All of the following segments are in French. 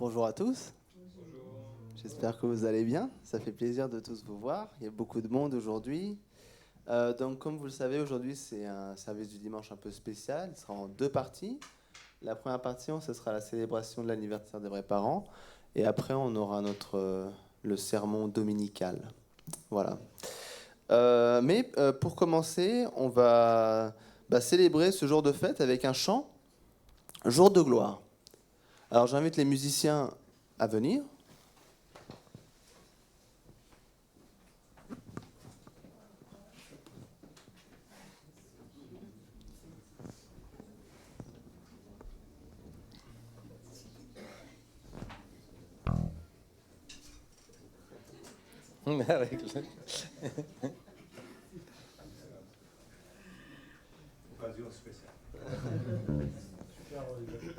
Bonjour à tous. J'espère que vous allez bien. Ça fait plaisir de tous vous voir. Il y a beaucoup de monde aujourd'hui. Donc, comme vous le savez, aujourd'hui, c'est un service du dimanche un peu spécial. Il sera en deux parties. La première partie, ce sera la célébration de l'anniversaire des vrais parents. Et après, on aura le sermon dominical. Voilà. Mais pour commencer, on va célébrer ce jour de fête avec un chant, Jour de gloire. Alors, j'invite les musiciens à venir. Occasion spéciale. Super, Olivier.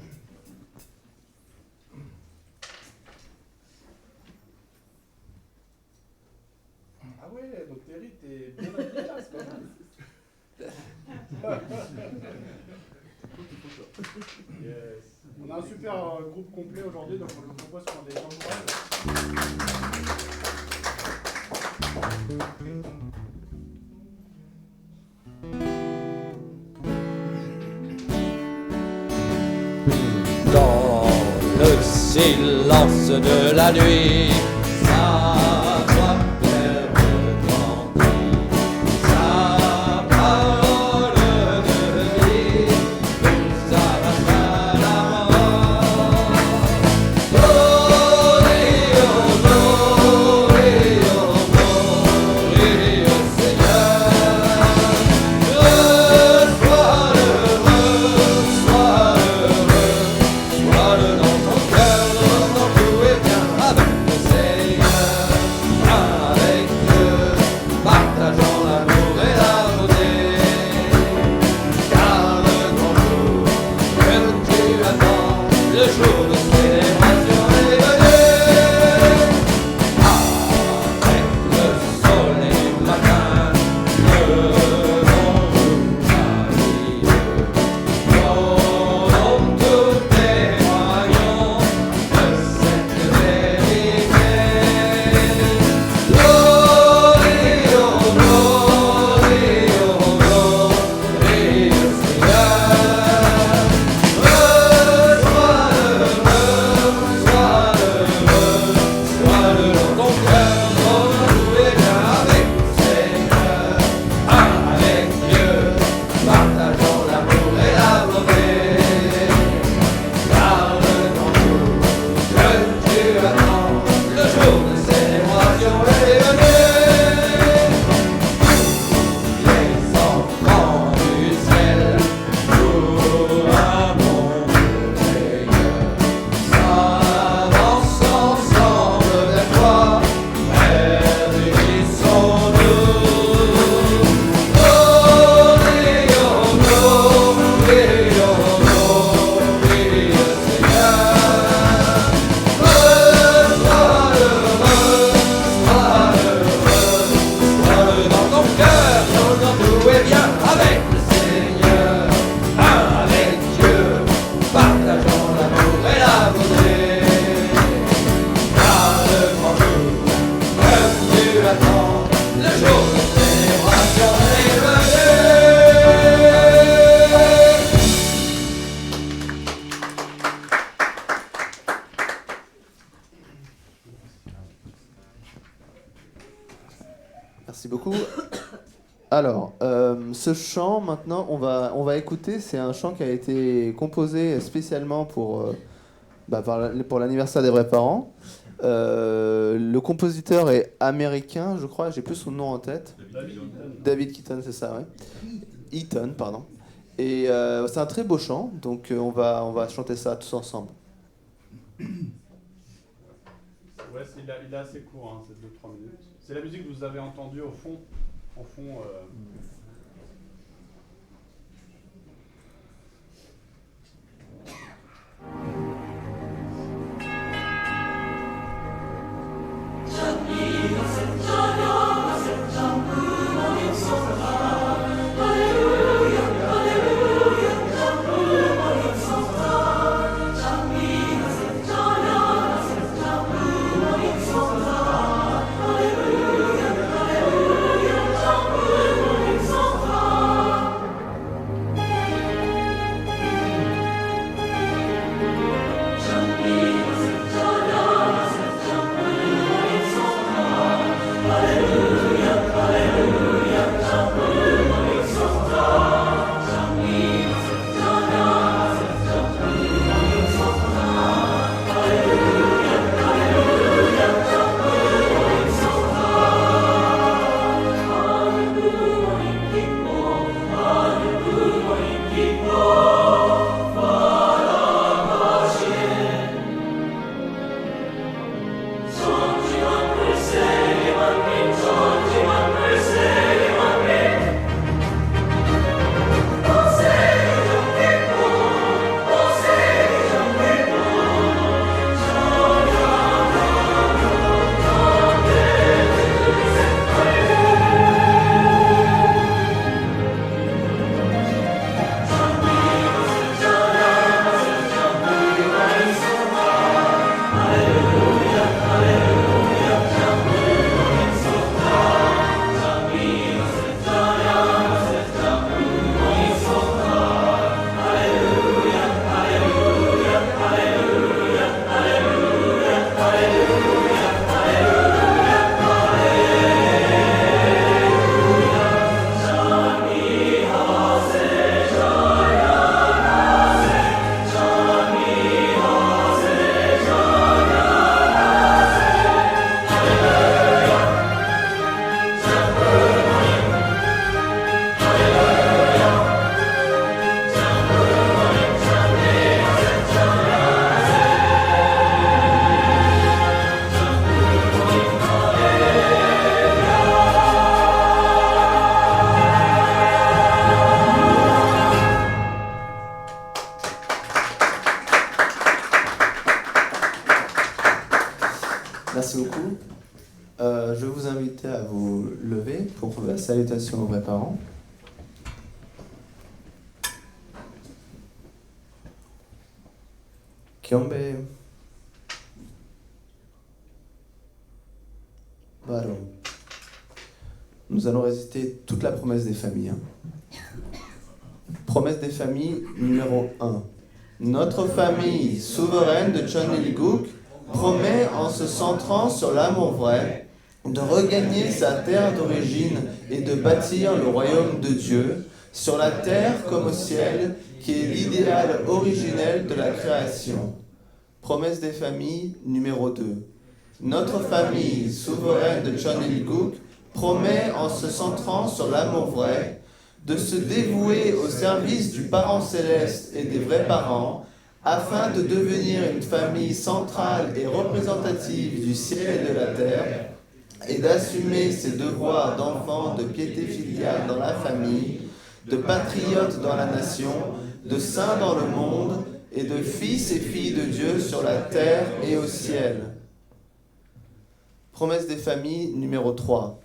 Ah ouais, donc Terry, t'es bien habillé là, c'est pas mal. Yes. On a un super groupe complet aujourd'hui, donc on le propose sur des gens de Dans le silence de la nuit, sa voix pleine d'envie, sa parole de vie, nous arrache à la mort. Glorie au Seigneur, sois heureux, sois dans ton cœur, dans tout est bien avec le Seigneur, avec Dieu, partageant l'amour et la beauté. Car le grand jour que tu attends, le jour de célébration est venu. Avec le soleil du matin, levons-nous à Dieu. Dont nous témoignons de cette vérité. Glorie au Seigneur. Sois-le dans ton cœur, dans tout est bien avec le Seigneur, avec Dieu, partageant l'amour et la bonté. Car le grand jour que tu attends, le jour de célébration est venu. Les enfants du ciel, pour un monde meilleur, s'avancent ensemble vers toi, Père, unissons-nous. Glorie au Seigneur. Sois-le dans ton cœur, dans tout est bien avec le Seigneur, avec Dieu, partageant l'amour et la beauté. Car le grand jour que tu attends, le jour de célébration est venu. Merci beaucoup. Alors, ce chant, maintenant, on va écouter. C'est un chant qui a été composé spécialement pour l'anniversaire des vrais parents. Le compositeur est américain, je crois. J'ai plus son nom en tête. David Keaton, c'est ça, ouais. Eaton, pardon. Et c'est un très beau chant, donc on va chanter ça tous ensemble. Ouais, il est assez court, hein, c'est 2-3 minutes. C'est la musique que vous avez entendue au fond. Alleluia, alleluia, alleluia, Merci beaucoup. Je vais vous inviter à vous lever pour la salutation aux vrais parents. Kiombe Baro. Nous allons réciter toute la promesse des familles. Promesse des familles numéro 1. Notre famille souveraine de Chonilguk promet, en se centrant sur l'amour vrai, de regagner sa terre d'origine et de bâtir le royaume de Dieu, sur la terre comme au ciel, qui est l'idéal originel de la création. Promesse des familles numéro 2. Notre famille souveraine de Chonilguk promet, en se centrant sur l'amour vrai, de se dévouer au service du parent céleste et des vrais parents, afin de devenir une famille centrale et représentative du ciel et de la terre, et d'assumer ses devoirs d'enfant de piété filiale dans la famille, de patriote dans la nation, de saint dans le monde, et de fils et filles de Dieu sur la terre et au ciel. Promesse des familles numéro 3.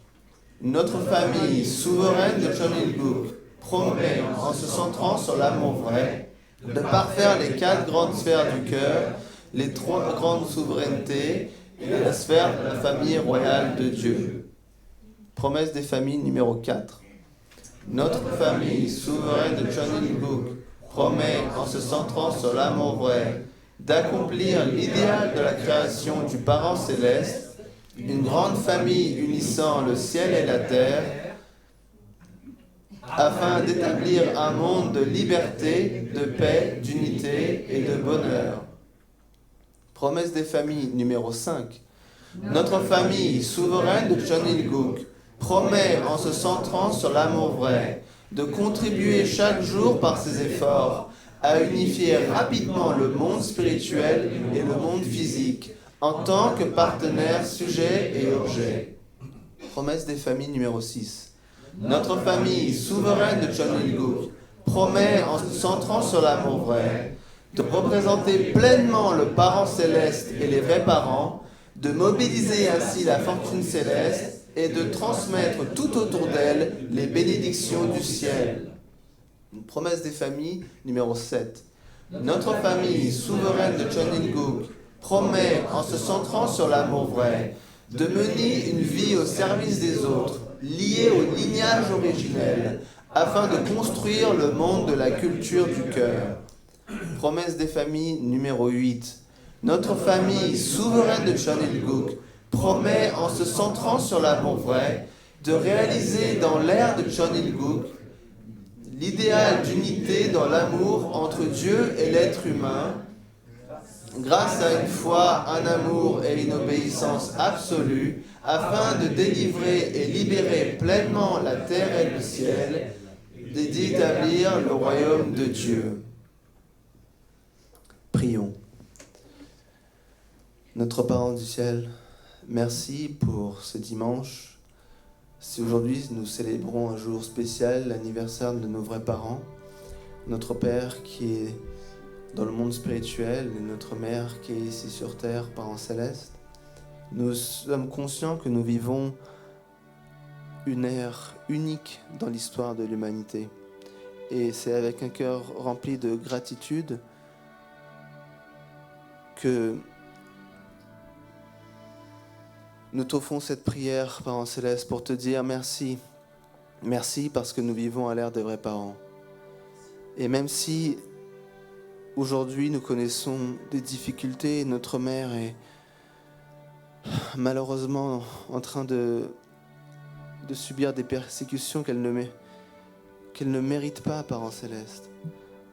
Notre famille souveraine de Chonilguk promet, en se centrant sur l'amour vrai, de parfaire les 4 grandes sphères du cœur, les 3 grandes souverainetés et la sphère de la famille royale de Dieu. Promesse des familles numéro 4. Notre famille souveraine de Chonilguk promet, en se centrant sur l'amour vrai, d'accomplir l'idéal de la création du parent céleste, une grande famille unissant le ciel et la terre, afin d'établir un monde de liberté, de paix, d'unité et de bonheur. Promesse des familles numéro 5. Notre famille souveraine de Chonilguk promet, en se centrant sur l'amour vrai, de contribuer chaque jour par ses efforts à unifier rapidement le monde spirituel et le monde physique en tant que partenaires sujets et objets. Promesse des familles numéro 6. Notre famille souveraine de Chonilguk promet, en se centrant sur l'amour vrai, de représenter pleinement le parent céleste et les vrais parents, de mobiliser ainsi la fortune céleste et de transmettre tout autour d'elle les bénédictions du ciel. Une promesse des familles numéro 7. Notre famille souveraine de Chonilguk promet, en se centrant sur l'amour vrai, de mener une vie au service des autres, liée au lignage originel, afin de construire le monde de la culture du cœur. Promesse des familles numéro 8. Notre famille souveraine de Chonilguk promet, en se centrant sur l'amour vrai, de réaliser dans l'ère de Chonilguk l'idéal d'unité dans l'amour entre Dieu et l'être humain, grâce à une foi, un amour et une obéissance absolue, afin de délivrer et libérer pleinement la terre et le ciel, et d'établir le royaume de Dieu. Prions. Notre Parent du ciel, merci pour ce dimanche. Si aujourd'hui nous célébrons un jour spécial, l'anniversaire de nos vrais parents, notre Père qui est dans le monde spirituel et notre Mère qui est ici sur terre, Parent céleste, nous sommes conscients que nous vivons une ère unique dans l'histoire de l'humanité. Et c'est avec un cœur rempli de gratitude que nous t'offrons cette prière, Parent céleste, pour te dire merci. Merci parce que nous vivons à l'ère des vrais parents. Et même si aujourd'hui nous connaissons des difficultés, notre mère est malheureusement en train de subir des persécutions qu'elle ne mérite pas, Parent céleste.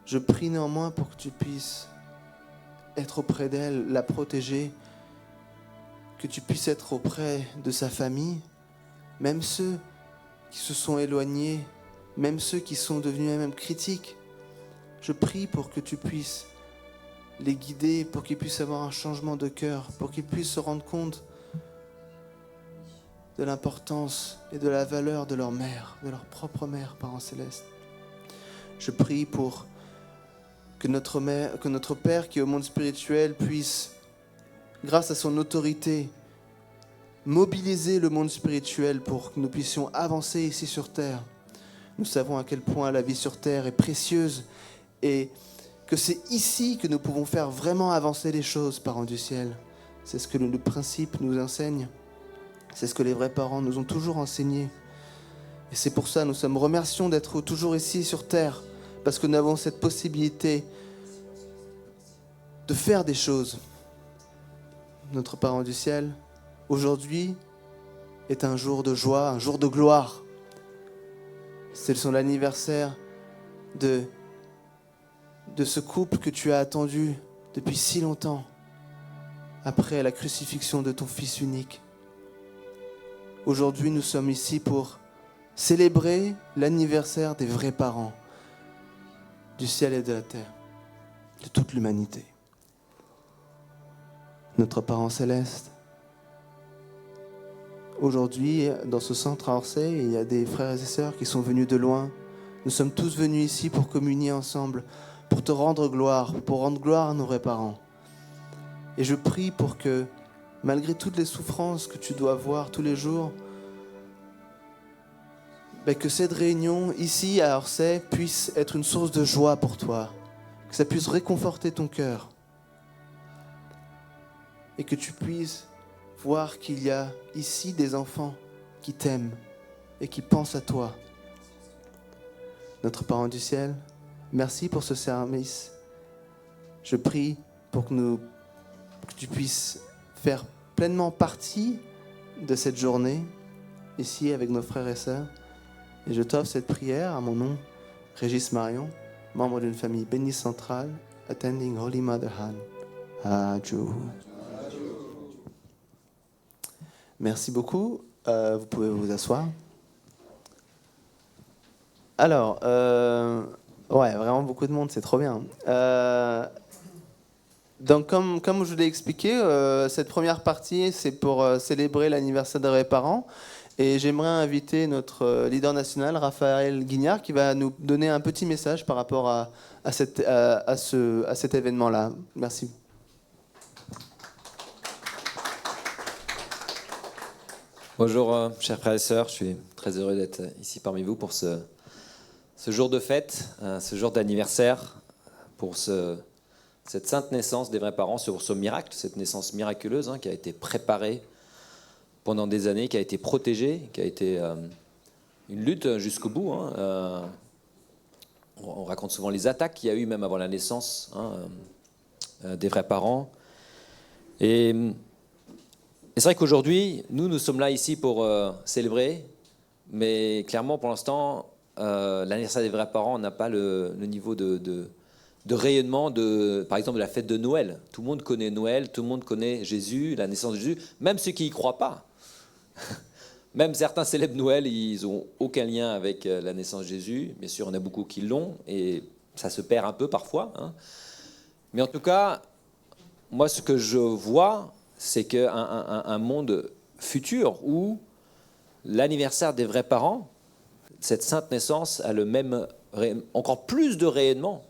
Je prie néanmoins pour que tu puisses être auprès d'elle, la protéger, que tu puisses être auprès de sa famille, même ceux qui se sont éloignés, même ceux qui sont devenus même critiques. Je prie pour que tu puisses les guider, pour qu'ils puissent avoir un changement de cœur, pour qu'ils puissent se rendre compte de l'importance et de la valeur de leur mère, de leur propre mère, Parent céleste. Je prie pour que notre Père qui est au monde spirituel puisse, grâce à son autorité, mobiliser le monde spirituel pour que nous puissions avancer ici sur terre. Nous savons à quel point la vie sur terre est précieuse et que c'est ici que nous pouvons faire vraiment avancer les choses, parents du ciel. C'est ce que le principe nous enseigne. C'est ce que les vrais parents nous ont toujours enseigné. Et c'est pour ça que nous sommes remercions d'être toujours ici sur terre, parce que nous avons cette possibilité de faire des choses. Notre Parent du ciel, aujourd'hui, est un jour de joie, un jour de gloire. C'est son anniversaire de ce couple que tu as attendu depuis si longtemps, après la crucifixion de ton Fils unique. Aujourd'hui, nous sommes ici pour célébrer l'anniversaire des vrais parents du ciel et de la terre, de toute l'humanité. Notre Parent céleste, aujourd'hui, dans ce centre à Orsay, il y a des frères et sœurs qui sont venus de loin. Nous sommes tous venus ici pour communier ensemble, pour te rendre gloire, pour rendre gloire à nos vrais parents. Et je prie pour que, malgré toutes les souffrances que tu dois voir tous les jours, que cette réunion ici à Orsay puisse être une source de joie pour toi, que ça puisse réconforter ton cœur et que tu puisses voir qu'il y a ici des enfants qui t'aiment et qui pensent à toi. Notre Parent du ciel, merci pour ce service. Je prie pour que tu puisses faire pleinement partie de cette journée ici avec nos frères et sœurs. Et je t'offre cette prière à mon nom, Régis Marion, membre d'une famille bénie centrale, attending Holy Motherhood. Adieu. Merci beaucoup. Vous pouvez vous asseoir. Alors, vraiment beaucoup de monde, c'est trop bien. Donc, comme je vous l'ai expliqué, cette première partie, c'est pour célébrer l'anniversaire des vrais parents. Et j'aimerais inviter notre leader national, Raphaël Guignard, qui va nous donner un petit message par rapport à cet événement-là. Merci. Bonjour, chers frères et sœurs. Je suis très heureux d'être ici parmi vous pour ce jour de fête, ce jour d'anniversaire, pour cette sainte naissance des vrais parents, sur ce miracle, cette naissance miraculeuse qui a été préparée pendant des années, qui a été protégée, qui a été une lutte jusqu'au bout. On raconte souvent les attaques qu'il y a eu même avant la naissance des vrais parents. Et c'est vrai qu'aujourd'hui, nous sommes là ici pour célébrer, mais clairement, pour l'instant, l'anniversaire des vrais parents n'a pas le niveau de rayonnement, par exemple, de la fête de Noël. Tout le monde connaît Noël, tout le monde connaît Jésus, la naissance de Jésus, même ceux qui n'y croient pas. Même certains célèbrent Noël, ils n'ont aucun lien avec la naissance de Jésus. Bien sûr, il y en a beaucoup qui l'ont, et ça se perd un peu parfois. Mais en tout cas, moi, ce que je vois, c'est qu'un monde futur où l'anniversaire des vrais parents, cette sainte naissance, a le même, encore plus de rayonnement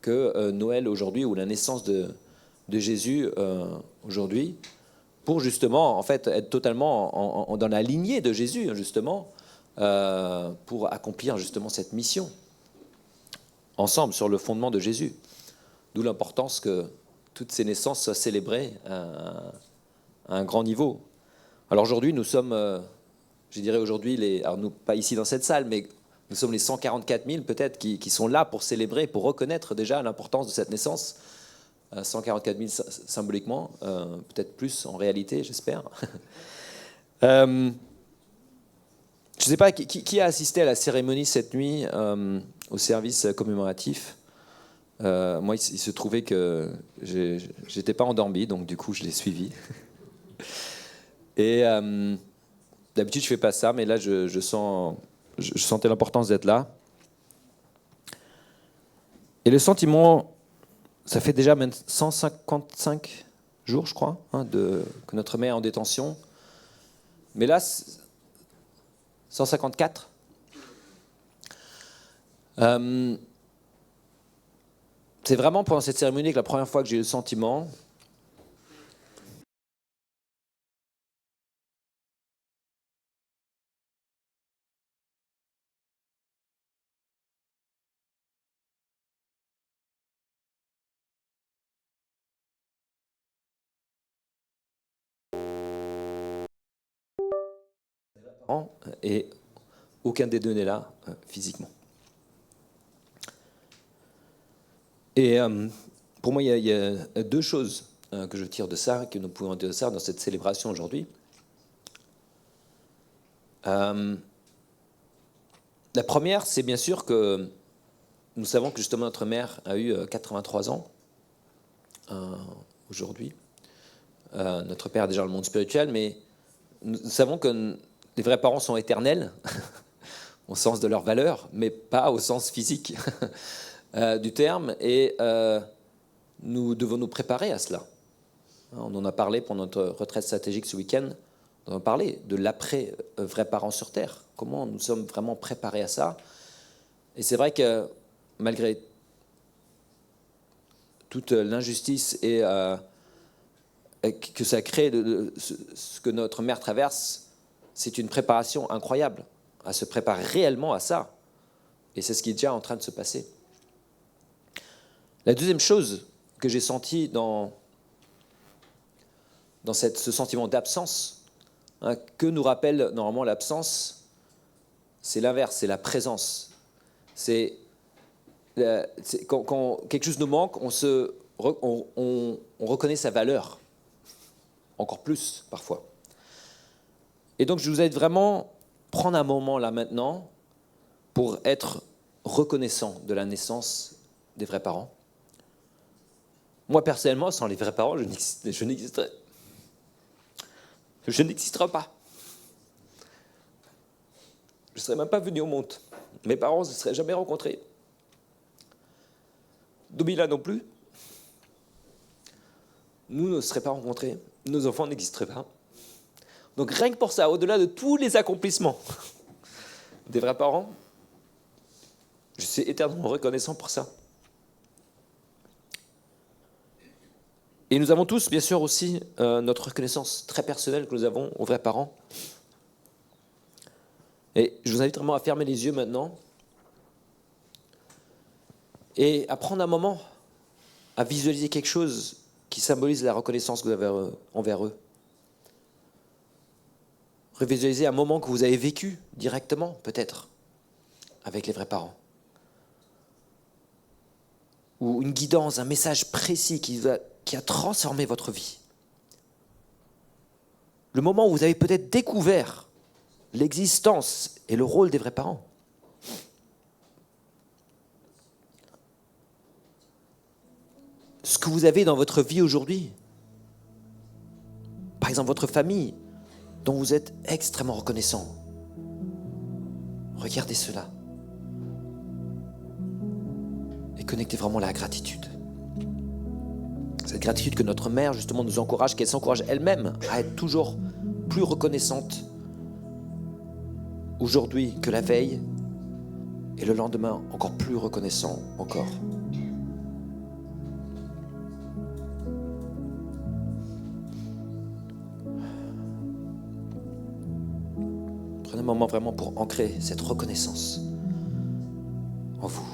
que Noël aujourd'hui, ou la naissance de Jésus aujourd'hui, pour justement, en fait, être totalement dans la lignée de Jésus, justement, pour accomplir justement cette mission, ensemble, sur le fondement de Jésus. D'où l'importance que toutes ces naissances soient célébrées à un grand niveau. Alors aujourd'hui, nous sommes, je dirais aujourd'hui, alors nous, pas ici dans cette salle, mais nous sommes les 144 000 peut-être qui sont là pour célébrer, pour reconnaître déjà l'importance de cette naissance. 144 000 symboliquement, peut-être plus en réalité, j'espère. Je ne sais pas, qui a assisté à la cérémonie cette nuit, au service commémoratif. Moi, il se trouvait que j'étais pas endormi, donc du coup, je l'ai suivi. Et d'habitude, je fais pas ça, mais là, je sentais l'importance d'être là. Et le sentiment, ça fait déjà 155 jours, je crois, que notre mère est en détention. Mais là, 154. C'est vraiment pendant cette cérémonie que la première fois que j'ai eu le sentiment et aucun des deux n'est là physiquement. Et pour moi, il y a deux choses que je tire de ça, que nous pouvons dire de ça dans cette célébration aujourd'hui. La première, c'est bien sûr que nous savons que justement notre mère a eu 83 ans aujourd'hui. Notre père est déjà dans le monde spirituel, mais nous savons que les vrais parents sont éternels au sens de leur valeur, mais pas au sens physique du terme. Et nous devons nous préparer à cela. On en a parlé pour notre retraite stratégique ce week-end. On en a parlé de l'après vrais parents sur Terre. Comment nous sommes vraiment préparés à ça. Et c'est vrai que malgré toute l'injustice et que ça crée ce que notre mère traverse, c'est une préparation incroyable à se préparer réellement à ça. Et c'est ce qui est déjà en train de se passer. La deuxième chose que j'ai sentie dans ce sentiment d'absence, que nous rappelle normalement l'absence, c'est l'inverse, c'est la présence. C'est quand quelque chose nous manque, on reconnaît sa valeur, encore plus parfois. Et donc je vous aide vraiment prendre un moment là maintenant pour être reconnaissant de la naissance des vrais parents. Moi personnellement, sans les vrais parents, je n'existerais pas. Je ne serais même pas venu au monde. Mes parents ne se seraient jamais rencontrés. Domila non plus. Nous ne seraient pas rencontrés. Nos enfants n'existeraient pas. Donc rien que pour ça, au-delà de tous les accomplissements des vrais parents, je suis éternellement reconnaissant pour ça. Et nous avons tous, bien sûr, aussi notre reconnaissance très personnelle que nous avons aux vrais parents. Et je vous invite vraiment à fermer les yeux maintenant et à prendre un moment à visualiser quelque chose qui symbolise la reconnaissance que vous avez envers eux. Revisualiser un moment que vous avez vécu directement, peut-être, avec les vrais parents. Ou une guidance, un message précis qui a transformé votre vie. Le moment où vous avez peut-être découvert l'existence et le rôle des vrais parents. Ce que vous avez dans votre vie aujourd'hui. Par exemple, votre famille, dont vous êtes extrêmement reconnaissant. Regardez cela. Et connectez vraiment la gratitude. Cette gratitude que notre mère, justement, nous encourage, qu'elle s'encourage elle-même à être toujours plus reconnaissante aujourd'hui que la veille et le lendemain encore plus reconnaissant encore. Prenez un moment vraiment pour ancrer cette reconnaissance en vous.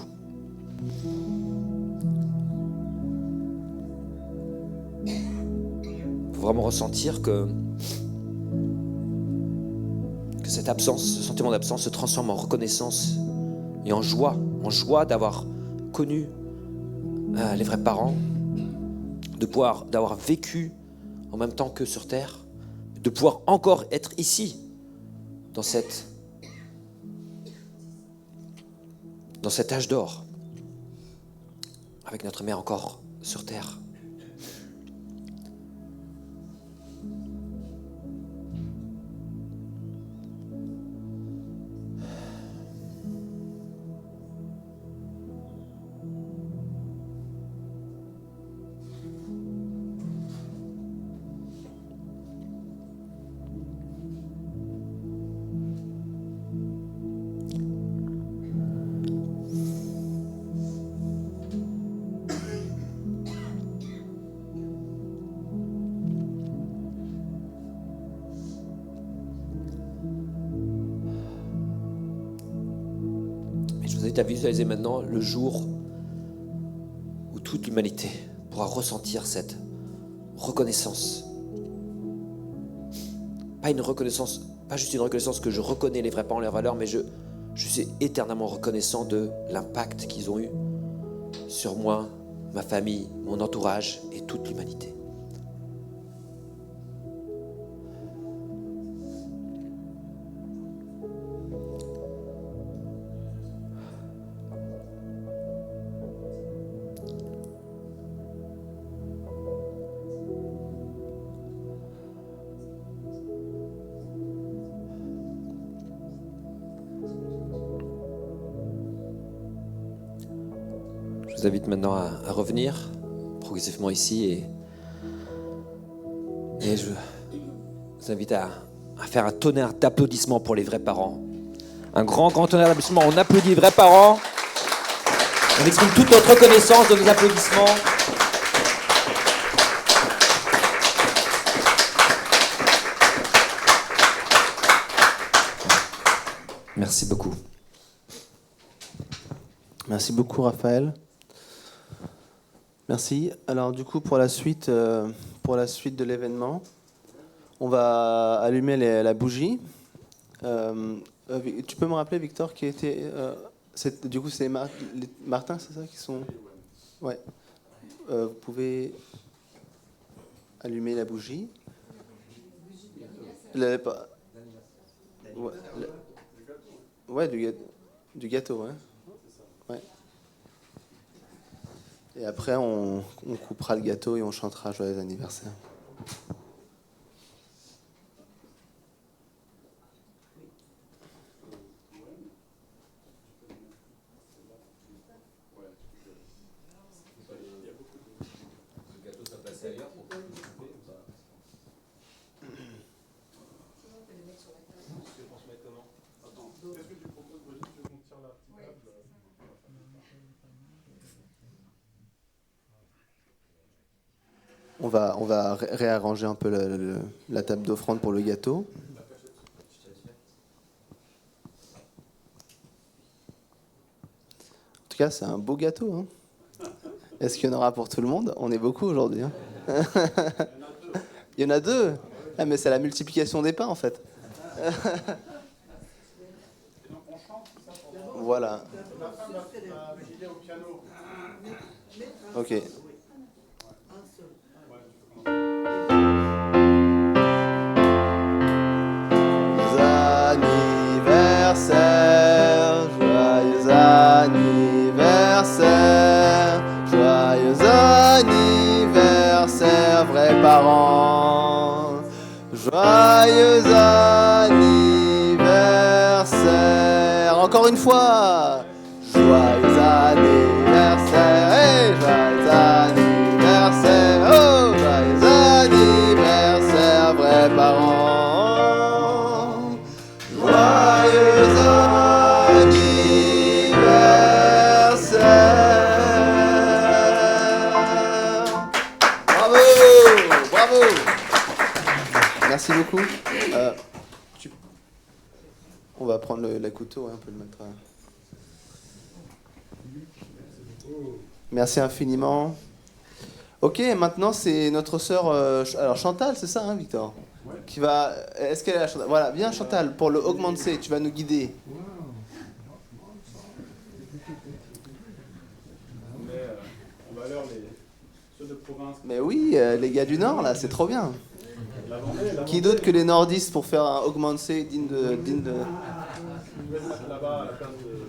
Il faut vraiment ressentir que cette absence, ce sentiment d'absence se transforme en reconnaissance et en joie d'avoir connu les vrais parents, d'avoir vécu en même temps que sur Terre, de pouvoir encore être ici, dans cet âge d'or, avec notre mère encore sur Terre. À visualiser maintenant le jour où toute l'humanité pourra ressentir cette reconnaissance. Pas une reconnaissance pas juste une reconnaissance que je reconnais les vrais parents, leurs valeurs, mais je suis éternellement reconnaissant de l'impact qu'ils ont eu sur moi, ma famille, mon entourage et toute l'humanité. Je vous invite maintenant à revenir progressivement ici et je vous invite à faire un tonnerre d'applaudissements pour les vrais parents. Un grand tonnerre d'applaudissements. On applaudit les vrais parents. On exprime toute notre reconnaissance de nos applaudissements. Merci beaucoup. Merci beaucoup, Raphaël. Merci. Alors du coup, pour la suite de l'événement, on va allumer la bougie. Tu peux me rappeler, Victor, qui était... du coup, c'est Martin, c'est ça, qui sont... Ouais. Vous pouvez allumer la bougie. Ouais, du gâteau, ouais. Ouais. Et après, on coupera le gâteau et on chantera Joyeux anniversaire. On va réarranger un peu la table d'offrande pour le gâteau. En tout cas, c'est un beau gâteau. Hein. Est-ce qu'il y en aura pour tout le monde? On est beaucoup aujourd'hui. Hein. Il y en a deux. Ah, mais c'est la multiplication des pains, en fait. Voilà. Ok. Joyeux anniversaire, joyeux anniversaire, vrais parents. Joyeux anniversaire, encore une fois. Joyeux anniversaire, hey, joyeux anniversaire, oh, joyeux anniversaire, vrais parents. Joyeux anniversaire. Bravo, bravo. Merci beaucoup. On va prendre le couteau, hein, on peut le mettre. Merci infiniment. Ok, maintenant c'est notre sœur, alors Chantal, c'est ça, hein, Victor, qui va. Est-ce qu'elle est là, Chantal? Voilà, viens Chantal pour le Augmente C, tu vas nous guider. On va alors ceux de province. Mais oui, les gars du Nord là, c'est trop bien. Qui d'autre que les nordistes pour faire un Augmente C digne de... Je vais le mettre là-bas à la place de...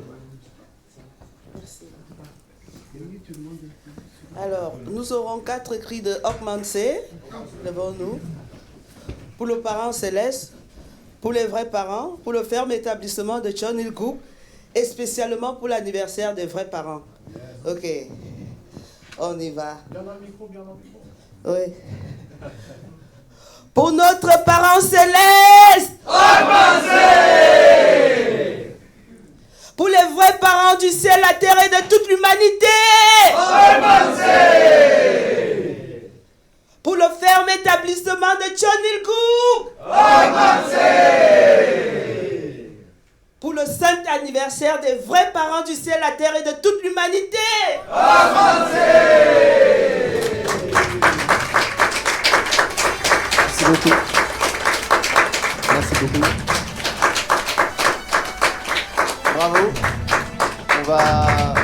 Merci. Alors, nous aurons 4 cris de Augmente C devant nous. Pour le parent céleste, pour les vrais parents, pour le ferme établissement de John Hill Cook et spécialement pour l'anniversaire des vrais parents. Ok, on y va. Bien dans le micro, bien dans le micro. Oui. Pour notre parent céleste, Augmente C. pour les vrais parents du ciel, la terre et de toute l'humanité, Augmente C. pour le ferme établissement de John Hill Cook, Augmente C. pour le saint anniversaire des vrais parents du ciel, la terre et de toute l'humanité, Augmente C. Merci beaucoup. Merci beaucoup. bravo. On va...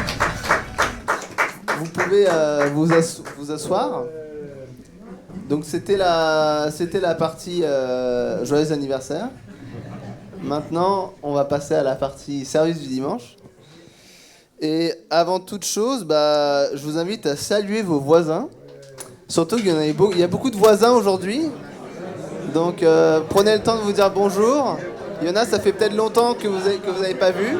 Vous pouvez vous asseoir. Donc c'était la partie joyeux anniversaire. Maintenant, on va passer à la partie service du dimanche. Et avant toute chose, je vous invite à saluer vos voisins. Surtout qu'il y a beaucoup de voisins aujourd'hui. Donc prenez le temps de vous dire bonjour. Il y en a, ça fait peut-être longtemps que vous n'avez pas vu.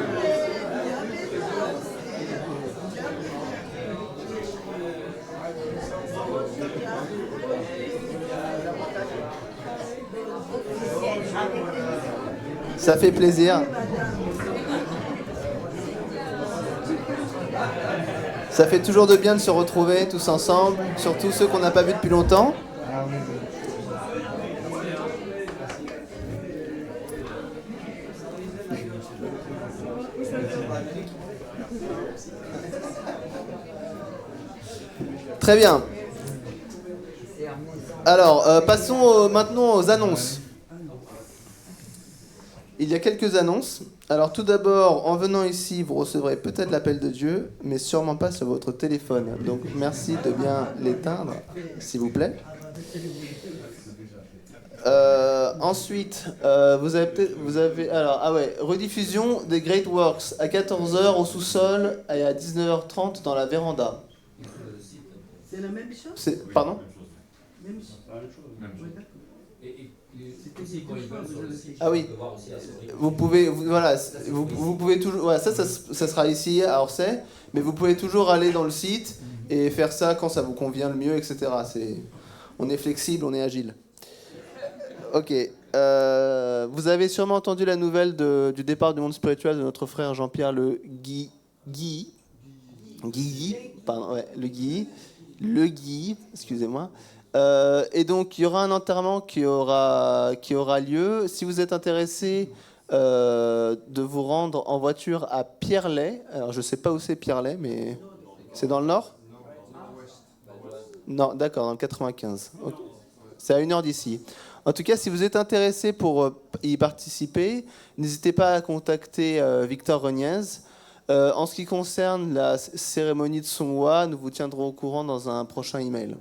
Ça fait plaisir. Ça fait toujours de bien de se retrouver tous ensemble, surtout ceux qu'on n'a pas vus depuis longtemps. Très bien. Alors, passons maintenant aux annonces. Il y a quelques annonces. Alors tout d'abord, en venant ici, vous recevrez peut-être l'appel de Dieu, mais sûrement pas sur votre téléphone. Donc merci de bien l'éteindre, s'il vous plaît. Ensuite, vous avez rediffusion des Great Works à 14h au sous-sol et à 19h30 dans la véranda. C'est la même chose. Pardon ? Même chose. Ah oui. Vous pouvez toujours. Voilà, ça sera ici à Orsay, mais vous pouvez toujours aller dans le site et faire ça quand ça vous convient le mieux, etc. On est flexible, on est agile. Ok. Vous avez sûrement entendu la nouvelle du départ du monde spirituel de notre frère Jean-Pierre Le Guy, excusez-moi. Et donc il y aura un enterrement qui aura lieu. Si vous êtes intéressé de vous rendre en voiture à Pierrelet, alors je ne sais pas où c'est Pierrelet, mais c'est dans le nord ? Non, d'accord, dans le 95. Okay. C'est à 1h d'ici. En tout cas, si vous êtes intéressé pour y participer, n'hésitez pas à contacter Victor Reniez. En ce qui concerne la cérémonie de Songwa, nous vous tiendrons au courant dans un prochain email.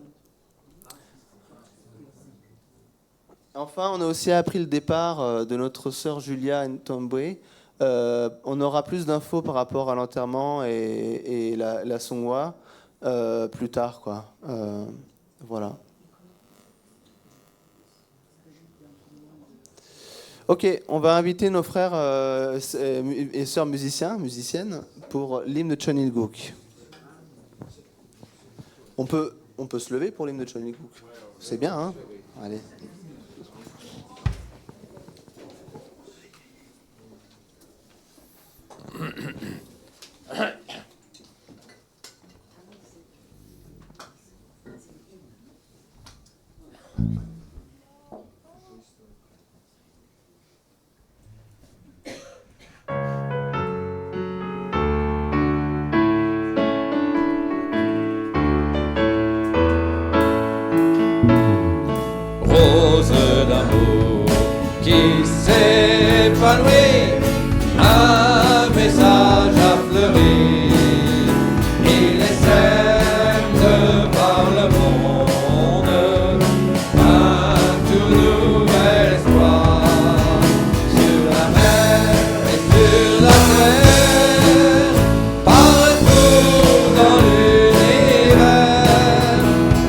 Enfin, on a aussi appris le départ de notre sœur Julia Ntombwe. On aura plus d'infos par rapport à l'enterrement et la Songwa plus tard, quoi. Voilà. Ok, on va inviter nos frères et sœurs musiciennes pour l'hymne de Chon Il-guk. On peut se lever pour l'hymne de Chon Il-guk. C'est bien, hein ? Allez. Rose d'amour qui s'épanouit, un message a fleuri. Il sème de par le monde un tout nouvel espoir. Sur la mer et sur la terre, partout dans l'univers,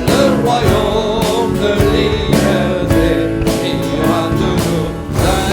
le royaume de liberté. Il y aura toujours un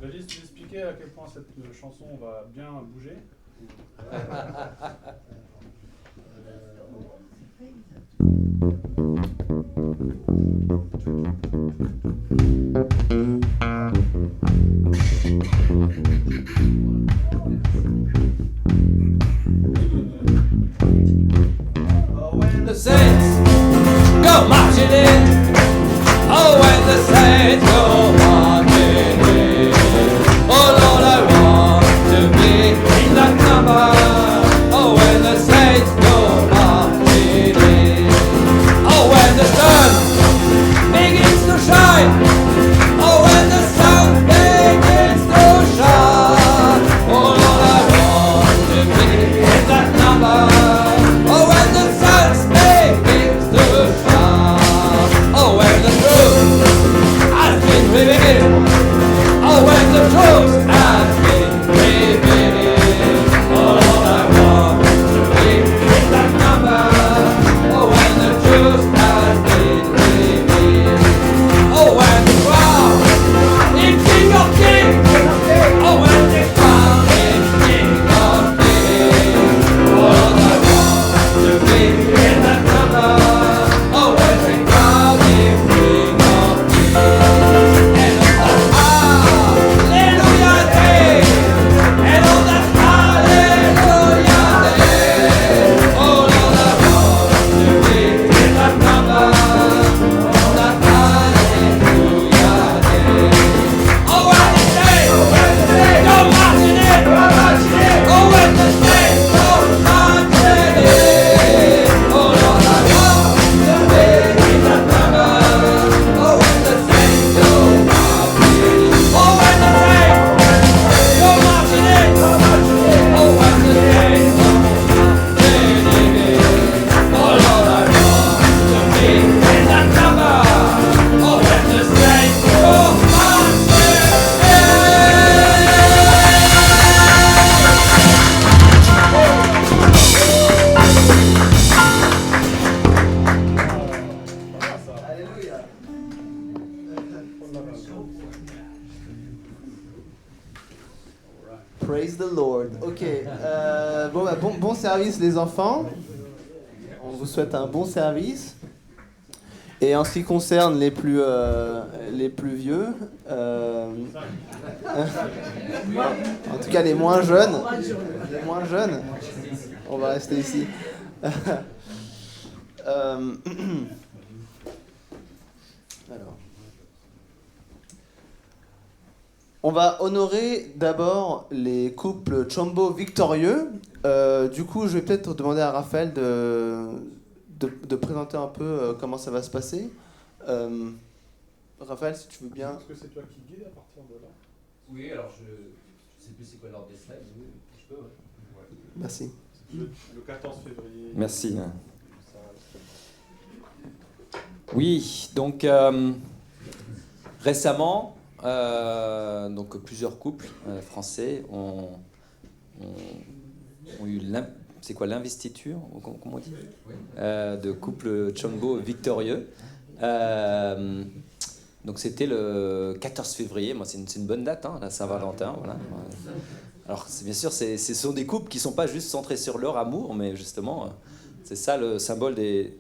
Régis, tu expliquer à quel point cette chanson va bien bouger. When the saints go marching in, oh, when the saints go marching in, oh Lord, I want to be in that number. Oh, when the saints go marching in, oh, when the sun begins to shine, oh, when the sun begins to shine, oh Lord, I want to be in that number. Oh, when the sun begins to shine, oh, when the truth has been revealed, oh, when the truth has been revealed, oh Lord, I want to be in that number. Oh, when the truth has been revealed, oh, when the crown is King of Kings, oh, when the crown is King of Kings, oh Lord, I want to be in that number. Oh, when the crown is King of Kings, and hallelujah day, and all that hallelujah day, oh Lord, I want to be in that number. Oh, that hallelujah day. Oh, when the saints go marching in, oh, when the saints go marching in, oh Lord, I want to be in that number. Oh, when the saints go marching in, oh, when the saints go marching in, oh, when the saints go marching in, oh Lord, I want to be in that number. Oh, when the saints go marching in. Alléluia. Praise the Lord. Ok. Bon service les enfants. On vous souhaite un bon service. Et en ce qui concerne les plus vieux, en tout cas les moins jeunes, on va rester ici. Alors. On va honorer d'abord les couples Chombo victorieux. Du coup, je vais peut-être demander à Raphaël de présenter un peu comment ça va se passer. Raphaël, si tu veux bien. Est-ce que c'est toi qui guides à partir de là? Oui, alors je sais plus c'est quoi l'ordre des slides, oui, je peux, ouais. Merci. Le 14 février. Merci. Ça- Oui, donc récemment, donc plusieurs couples français ont eu c'est quoi l'investiture, comment on dit, de couples Chombo victorieux. Donc c'était le 14 février, moi c'est une bonne date, hein, la Saint-Valentin, voilà. Alors bien sûr, ce sont des couples qui ne sont pas juste centrés sur leur amour, mais justement, c'est ça le symbole des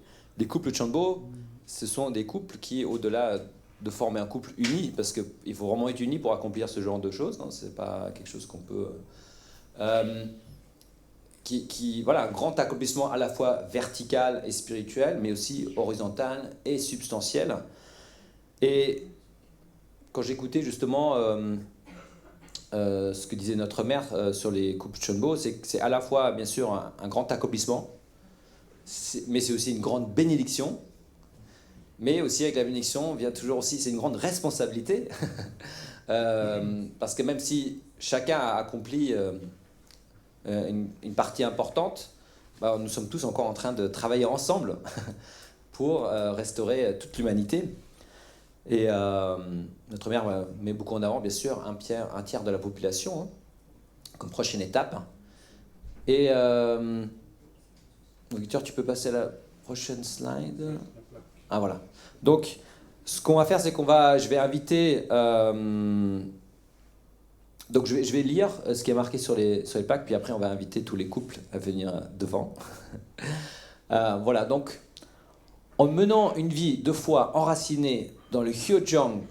couples Chombo. Ce sont des couples qui, au-delà de former un couple uni, parce qu'il faut vraiment être uni pour accomplir ce genre de choses, hein, c'est pas quelque chose qu'on peut... voilà, un grand accomplissement à la fois vertical et spirituel, mais aussi horizontal et substantiel. Et quand j'écoutais justement ce que disait notre mère sur les couples Chombo, c'est que c'est à la fois, bien sûr, un grand accomplissement, mais c'est aussi une grande bénédiction. Mais aussi, avec la bénédiction, vient toujours aussi, c'est une grande responsabilité. Parce que même si chacun a accompli une partie importante, bah, nous sommes tous encore en train de travailler ensemble pour restaurer toute l'humanité. Et notre mère met beaucoup en avant, bien sûr, un tiers de la population, hein, comme prochaine étape. Et Victor, tu peux passer à la prochaine slide. Ah, voilà. Donc, ce qu'on va faire, c'est je vais inviter... donc, je vais lire ce qui est marqué sur les plaques, puis après, on va inviter tous les couples à venir devant. Voilà, donc, en menant une vie de foi enracinée dans le Hyojong,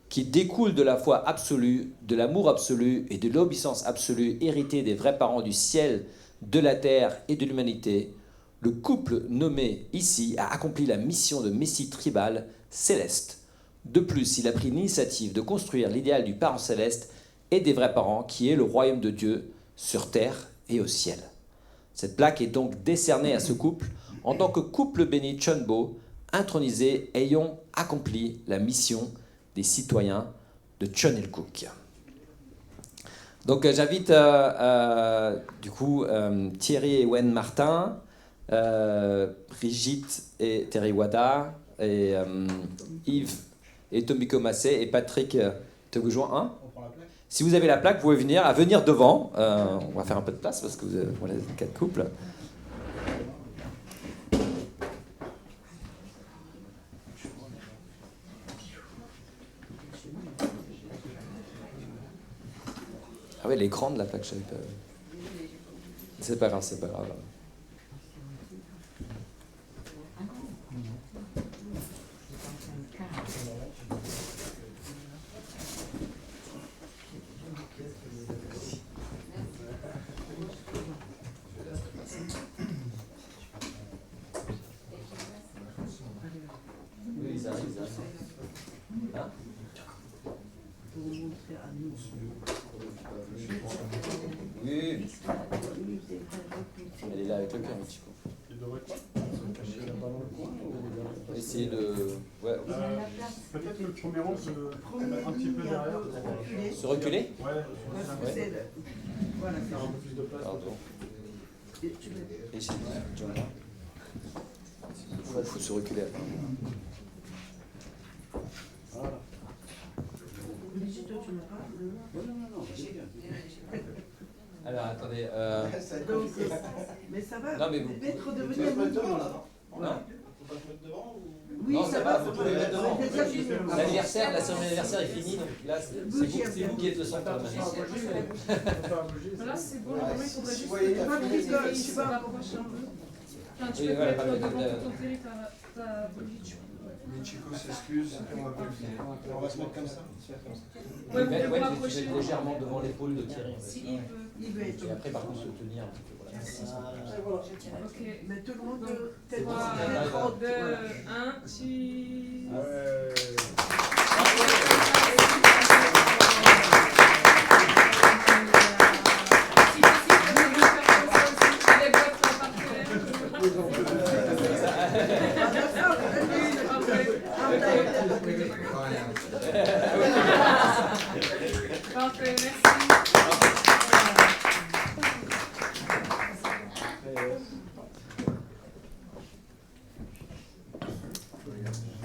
qui découle de la foi absolue, de l'amour absolu et de l'obéissance absolue héritée des vrais parents du ciel, de la terre et de l'humanité, le couple nommé ici a accompli la mission de messie tribal céleste. De plus, il a pris l'initiative de construire l'idéal du parent céleste et des vrais parents, qui est le royaume de Dieu sur terre et au ciel. Cette plaque est donc décernée à ce couple en tant que couple béni Chunbo, intronisé ayant accompli la mission des citoyens de Chunilcook. Donc j'invite du coup Thierry et Wen Martin, Brigitte et Terry Wada, et Yves et Tomiko Massé et Patrick Tegoujouan 1. Si vous avez la plaque, vous pouvez venir devant. On va faire un peu de place parce que vous avez 4 couples. Ah ouais, elle est grande la plaque, je savais pas. C'est pas grave, c'est pas grave. Oui, ils arrivent. Hein? Oui. Elle est là avec le cœur, Michiko. Il devrait quoi? Essayer de... Ouais. Peut-être que le premier rang se mettre un petit peu derrière. Se reculer? Ouais. Voilà. Faire un peu plus de place. Pardon. Et c'est John. Il faut se reculer. Voilà. Alors, attendez. Donc, mais ça va. Non, mais vous... Peut-être devenir devant là. Non. Oui, Non, ça va. vous pouvez mettre devant. C'est déjà fini. L'anniversaire, la cérémonie d'anniversaire est finie, donc là, c'est vous qui êtes le centre. Là, c'est bon, il faudrait juste voyez, que il tu se se rapproches un peu. Enfin, tu Oui, peux voilà, mettre pas devant de- ton télé ta Brigitte. Michiko s'excuse, on va se mettre comme ça. Ouais, vous pouvez vous Tu rapprocher. peux être légèrement devant l'épaule de Thierry. Si il veut. Il veut être. Et après, par contre, se tenir un petit peu. Voilà. Ok. Mais tout le monde Donc, peut-être 3, 2, 1, tu... Si possible, vous pouvez faire comme ça aussi. Les boîtes sont parfaites. Parfait, merci.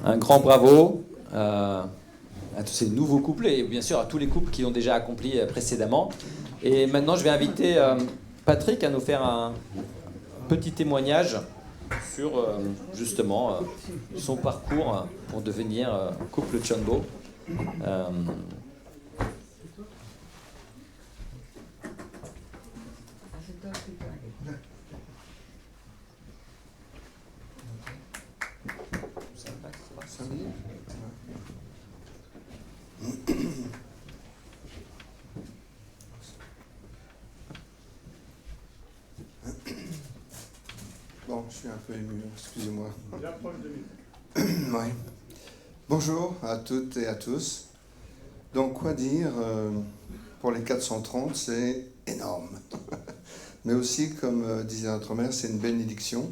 Un grand bravo à tous ces nouveaux couples et bien sûr à tous les couples qui ont déjà accompli précédemment. Et maintenant, je vais inviter Patrick à nous faire un petit témoignage sur justement son parcours pour devenir couple Chunbo. Bon, je suis un peu ému, excusez-moi. Bien proche de lui. Ouais. Bonjour à toutes et à tous. Donc, quoi dire pour les 430, c'est énorme. Mais aussi, comme disait notre mère, c'est une bénédiction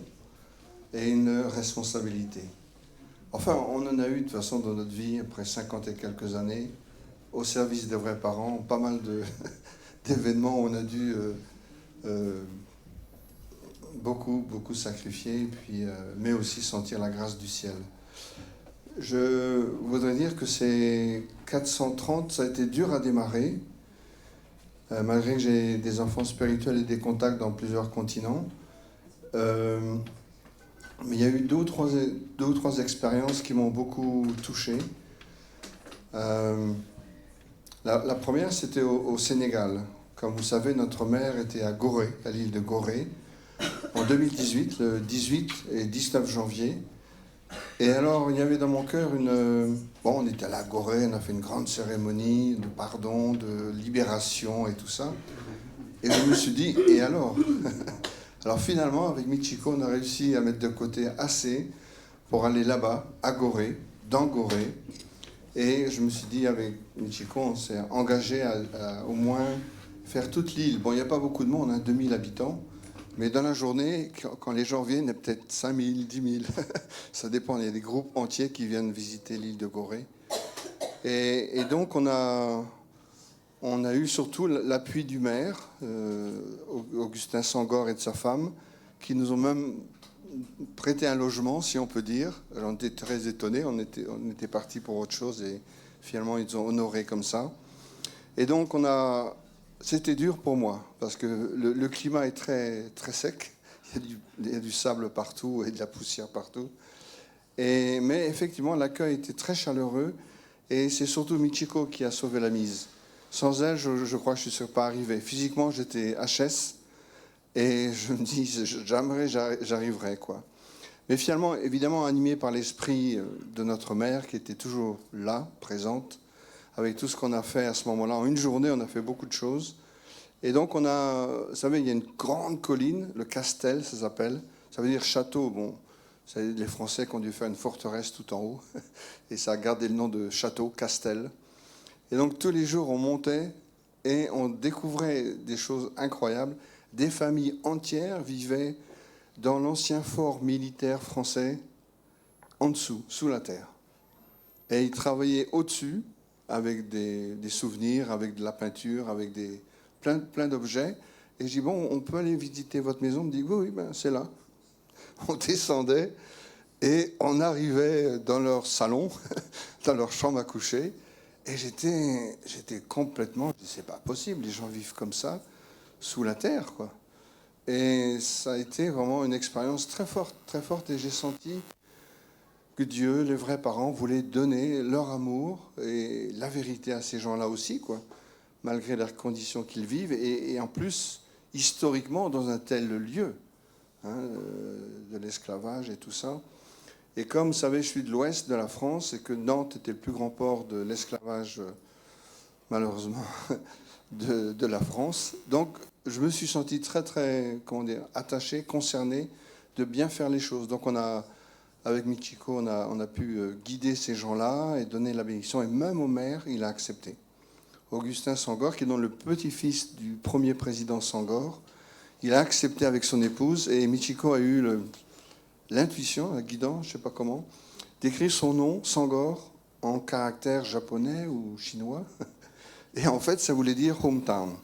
et une responsabilité. Enfin, on en a eu de toute façon dans notre vie, après 50 et quelques années, au service des vrais parents, pas mal d'événements où on a dû beaucoup sacrifier, puis, mais aussi sentir la grâce du ciel. Je voudrais dire que ces 430, ça a été dur à démarrer, malgré que j'ai des enfants spirituels et des contacts dans plusieurs continents. Mais il y a eu deux ou trois expériences qui m'ont beaucoup touché. La première, c'était au Sénégal. Comme vous savez, notre mère était à Gorée, à l'île de Gorée, en 2018, le 18 et 19 janvier. Et alors, il y avait dans mon cœur Bon, on était allé à Gorée, on a fait une grande cérémonie de pardon, de libération et tout ça. Et je me suis dit, et alors? Alors finalement, avec Michiko, on a réussi à mettre de côté assez pour aller là-bas, à Gorée, dans Gorée. Et je me suis dit, avec Michiko, on s'est engagé à au moins faire toute l'île. Bon, il n'y a pas beaucoup de monde, 2000 habitants. Mais dans la journée, quand les gens viennent, il y a peut-être 5000, 10 000. Ça dépend, il y a des groupes entiers qui viennent visiter l'île de Gorée. Et donc, on a eu surtout l'appui du maire, Augustin Sangor et de sa femme, qui nous ont même prêté un logement, si on peut dire. Alors, on était très étonnés, on était partis pour autre chose et finalement, ils nous ont honorés comme ça. Et donc, c'était dur pour moi, parce que le climat est très, très sec. Il y a du sable partout et de la poussière partout. Mais effectivement, l'accueil était très chaleureux. Et c'est surtout Michiko qui a sauvé la mise. Sans elle, je crois que je ne suis pas arrivé. Physiquement, j'étais HS. Et je me dis, jamais j'arriverai, quoi. Mais finalement, évidemment, animé par l'esprit de notre mère, qui était toujours là, présente, avec tout ce qu'on a fait à ce moment-là. En une journée, on a fait beaucoup de choses. Et donc, vous savez, il y a une grande colline, le Castel, ça s'appelle. Ça veut dire château. Bon, c'est les Français qui ont dû faire une forteresse tout en haut. Et ça a gardé le nom de château, Castel. Et donc, tous les jours, on montait et on découvrait des choses incroyables. Des familles entières vivaient dans l'ancien fort militaire français, en dessous, sous la terre. Et ils travaillaient au-dessus, avec des souvenirs, avec de la peinture, avec plein d'objets. Et je dis, bon, on peut aller visiter votre maison? On me dit, oui, ben, c'est là. On descendait et on arrivait dans leur salon, dans leur chambre à coucher. Et j'étais complètement... Je dis, c'est pas possible, les gens vivent comme ça, sous la terre, quoi. Et ça a été vraiment une expérience très forte. Et j'ai senti que Dieu, les vrais parents, voulaient donner leur amour et la vérité à ces gens-là aussi, quoi, malgré leurs conditions qu'ils vivent. Et en plus, historiquement, dans un tel lieu, de l'esclavage et tout ça. Et comme vous savez, je suis de l'ouest de la France et que Nantes était le plus grand port de l'esclavage, malheureusement, de la France. Donc, je me suis senti très, attaché, concerné de bien faire les choses. Donc, avec Michiko, on a pu guider ces gens-là et donner la bénédiction. Et même au maire, il a accepté. Augustin Sangor, qui est donc le petit-fils du premier président Sangor, il a accepté avec son épouse. Et Michiko a eu l'intuition, la guidance, je ne sais pas comment, d'écrire son nom, Sangor, en caractère japonais ou chinois. Et en fait, ça voulait dire hometown.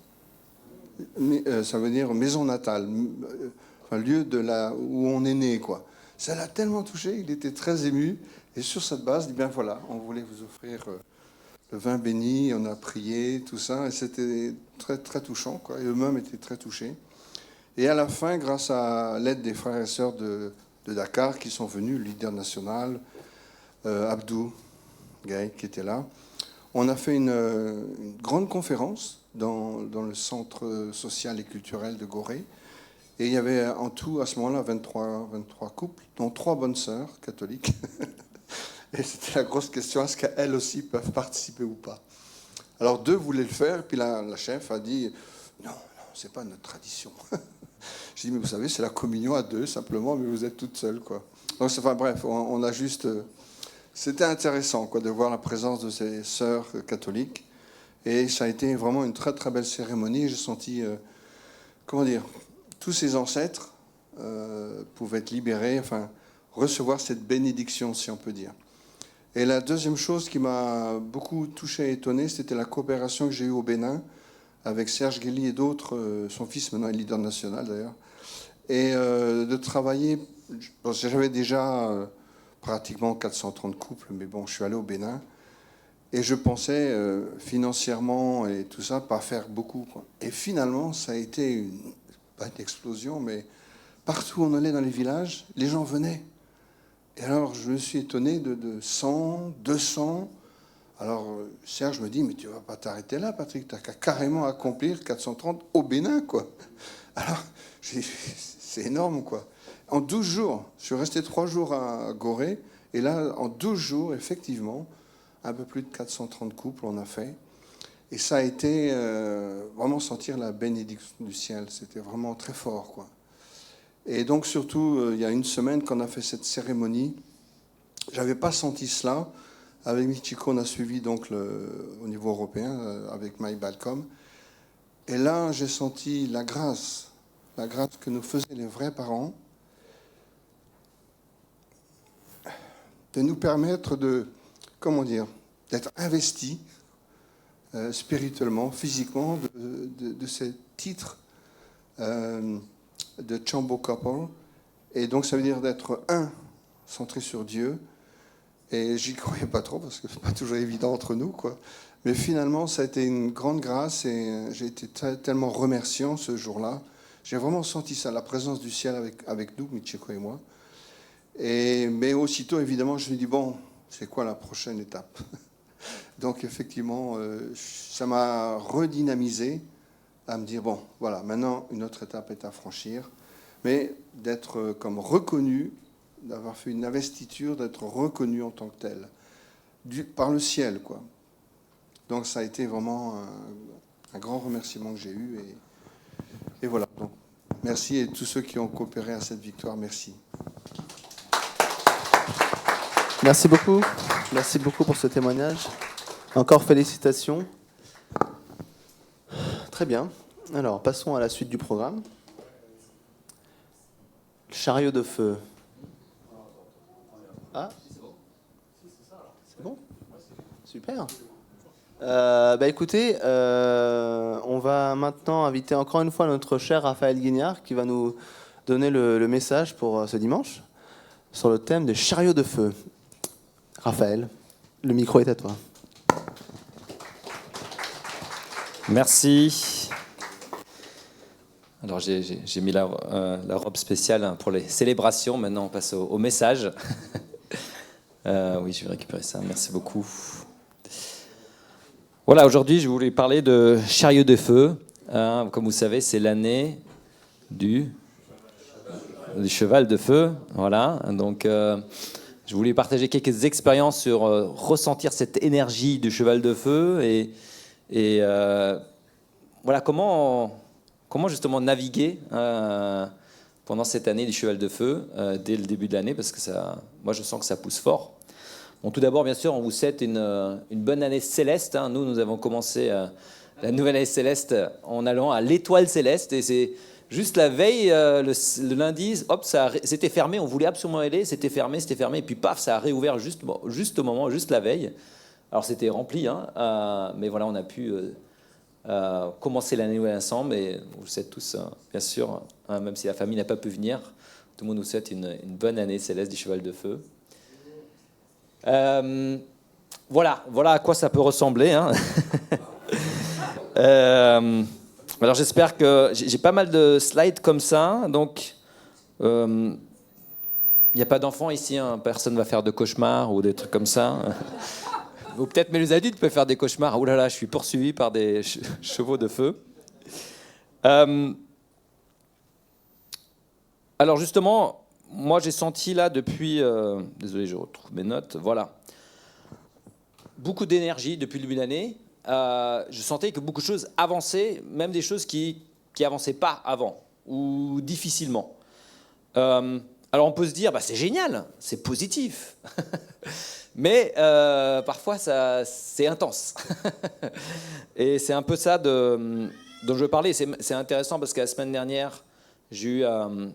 Ça veut dire maison natale, enfin, lieu où on est né, quoi. Ça l'a tellement touché, il était très ému. Et sur cette base, il dit, bien voilà, on voulait vous offrir le vin béni, on a prié, tout ça. Et c'était très, très touchant, quoi. Et eux-mêmes étaient très touchés. Et à la fin, grâce à l'aide des frères et sœurs de Dakar qui sont venus, le leader national, Abdou Gaye, qui était là, on a fait une grande conférence dans le centre social et culturel de Gorée. Et il y avait en tout, à ce moment-là, 23 couples, dont 3 bonnes sœurs catholiques. Et c'était la grosse question, est-ce qu'elles aussi peuvent participer ou pas? Alors 2 voulaient le faire, puis la chef a dit, non, c'est pas notre tradition. J'ai dit, mais vous savez, c'est la communion à 2, simplement, mais vous êtes toutes seules, quoi. Donc, enfin bref, on a juste... C'était intéressant, quoi, de voir la présence de ces sœurs catholiques. Et ça a été vraiment une très, très belle cérémonie. J'ai senti, tous ces ancêtres pouvaient être libérés, enfin, recevoir cette bénédiction, si on peut dire. Et la deuxième chose qui m'a beaucoup touché et étonné, c'était la coopération que j'ai eue au Bénin avec Serge Guély et d'autres, son fils maintenant est leader national d'ailleurs, et de travailler. J'avais déjà pratiquement 430 couples, mais bon, je suis allé au Bénin et je pensais financièrement et tout ça pas faire beaucoup, quoi. Et finalement, ça a été pas une explosion, mais partout où on allait dans les villages, les gens venaient. Et alors, je me suis étonné de 100, 200. Alors, Serge me dit, mais tu ne vas pas t'arrêter là, Patrick, tu as qu'à carrément accomplir 430 au Bénin, quoi. Alors, c'est énorme, quoi. En 12 jours, je suis resté 3 jours à Gorée, et là, en 12 jours, effectivement, un peu plus de 430 couples on a fait. Et ça a été vraiment sentir la bénédiction du ciel. C'était vraiment très fort, quoi. Et donc, surtout, il y a une semaine, quand on a fait cette cérémonie, je n'avais pas senti cela. Avec Michiko, on a suivi donc au niveau européen, avec My Balcom. Et là, j'ai senti la grâce que nous faisaient les vrais parents, de nous permettre d'être investis spirituellement, physiquement, de ces titres de Chambo Couple. Et donc, ça veut dire d'être centré sur Dieu. Et j'y croyais pas trop, parce que c'est pas toujours évident entre nous, quoi. Mais finalement, ça a été une grande grâce, et j'ai été tellement remerciant ce jour-là. J'ai vraiment senti ça, la présence du ciel avec nous, Michiko et moi. Mais aussitôt, évidemment, je me dis, bon, c'est quoi la prochaine étape? Donc, effectivement, ça m'a redynamisé à me dire, bon, voilà, maintenant, une autre étape est à franchir. Mais d'être comme reconnu, d'avoir fait une investiture, d'être reconnu en tant que tel, par le ciel, quoi. Donc, ça a été vraiment un grand remerciement que j'ai eu. Et voilà. Donc, merci, et tous ceux qui ont coopéré à cette victoire, merci. Merci beaucoup. Merci beaucoup pour ce témoignage. Encore félicitations. Très bien. Alors, passons à la suite du programme. Chariot de feu. Ah, c'est bon. Super. Écoutez, on va maintenant inviter encore une fois notre cher Raphaël Guignard qui va nous donner le message pour ce dimanche sur le thème des chariots de feu. Raphaël, le micro est à toi. Merci. Alors j'ai mis la robe spéciale pour les célébrations. Maintenant on passe au message. Oui, je vais récupérer ça. Merci beaucoup. Voilà, aujourd'hui je voulais parler de chariot de feu. Comme vous savez, c'est l'année du cheval de feu. Voilà, donc je voulais partager quelques expériences sur ressentir cette énergie du cheval de feu et voilà comment justement naviguer pendant cette année du cheval de feu dès le début de l'année, parce que moi je sens que ça pousse fort. Bon, tout d'abord, bien sûr, on vous souhaite une bonne année céleste. Nous avons commencé la nouvelle année céleste en allant à l'étoile céleste, et c'est juste la veille, le lundi, hop, c'était fermé, on voulait absolument aller, c'était fermé, et puis paf, ça a réouvert juste au moment, juste la veille. Alors c'était rempli, mais voilà, on a pu commencer l'année ensemble, et on vous souhaite tous, bien sûr, même si la famille n'a pas pu venir, tout le monde nous souhaite une bonne année céleste du cheval de feu. Voilà à quoi ça peut ressembler. Alors j'espère que j'ai pas mal de slides comme ça, donc il n'y a pas d'enfants ici, personne ne va faire de cauchemars ou des trucs comme ça. Ou peut-être mais les adultes peuvent faire des cauchemars. Oh là là, je suis poursuivi par des chevaux de feu. Alors justement, moi j'ai senti là depuis... désolé, je retrouve mes notes. Voilà. Beaucoup d'énergie depuis le début de l'année. Je sentais que beaucoup de choses avançaient, même des choses qui avançaient pas avant, ou difficilement. Alors on peut se dire, c'est génial, c'est positif. Mais parfois, c'est intense. Et c'est un peu ça dont je veux parler. C'est intéressant parce que la semaine dernière, j'ai eu un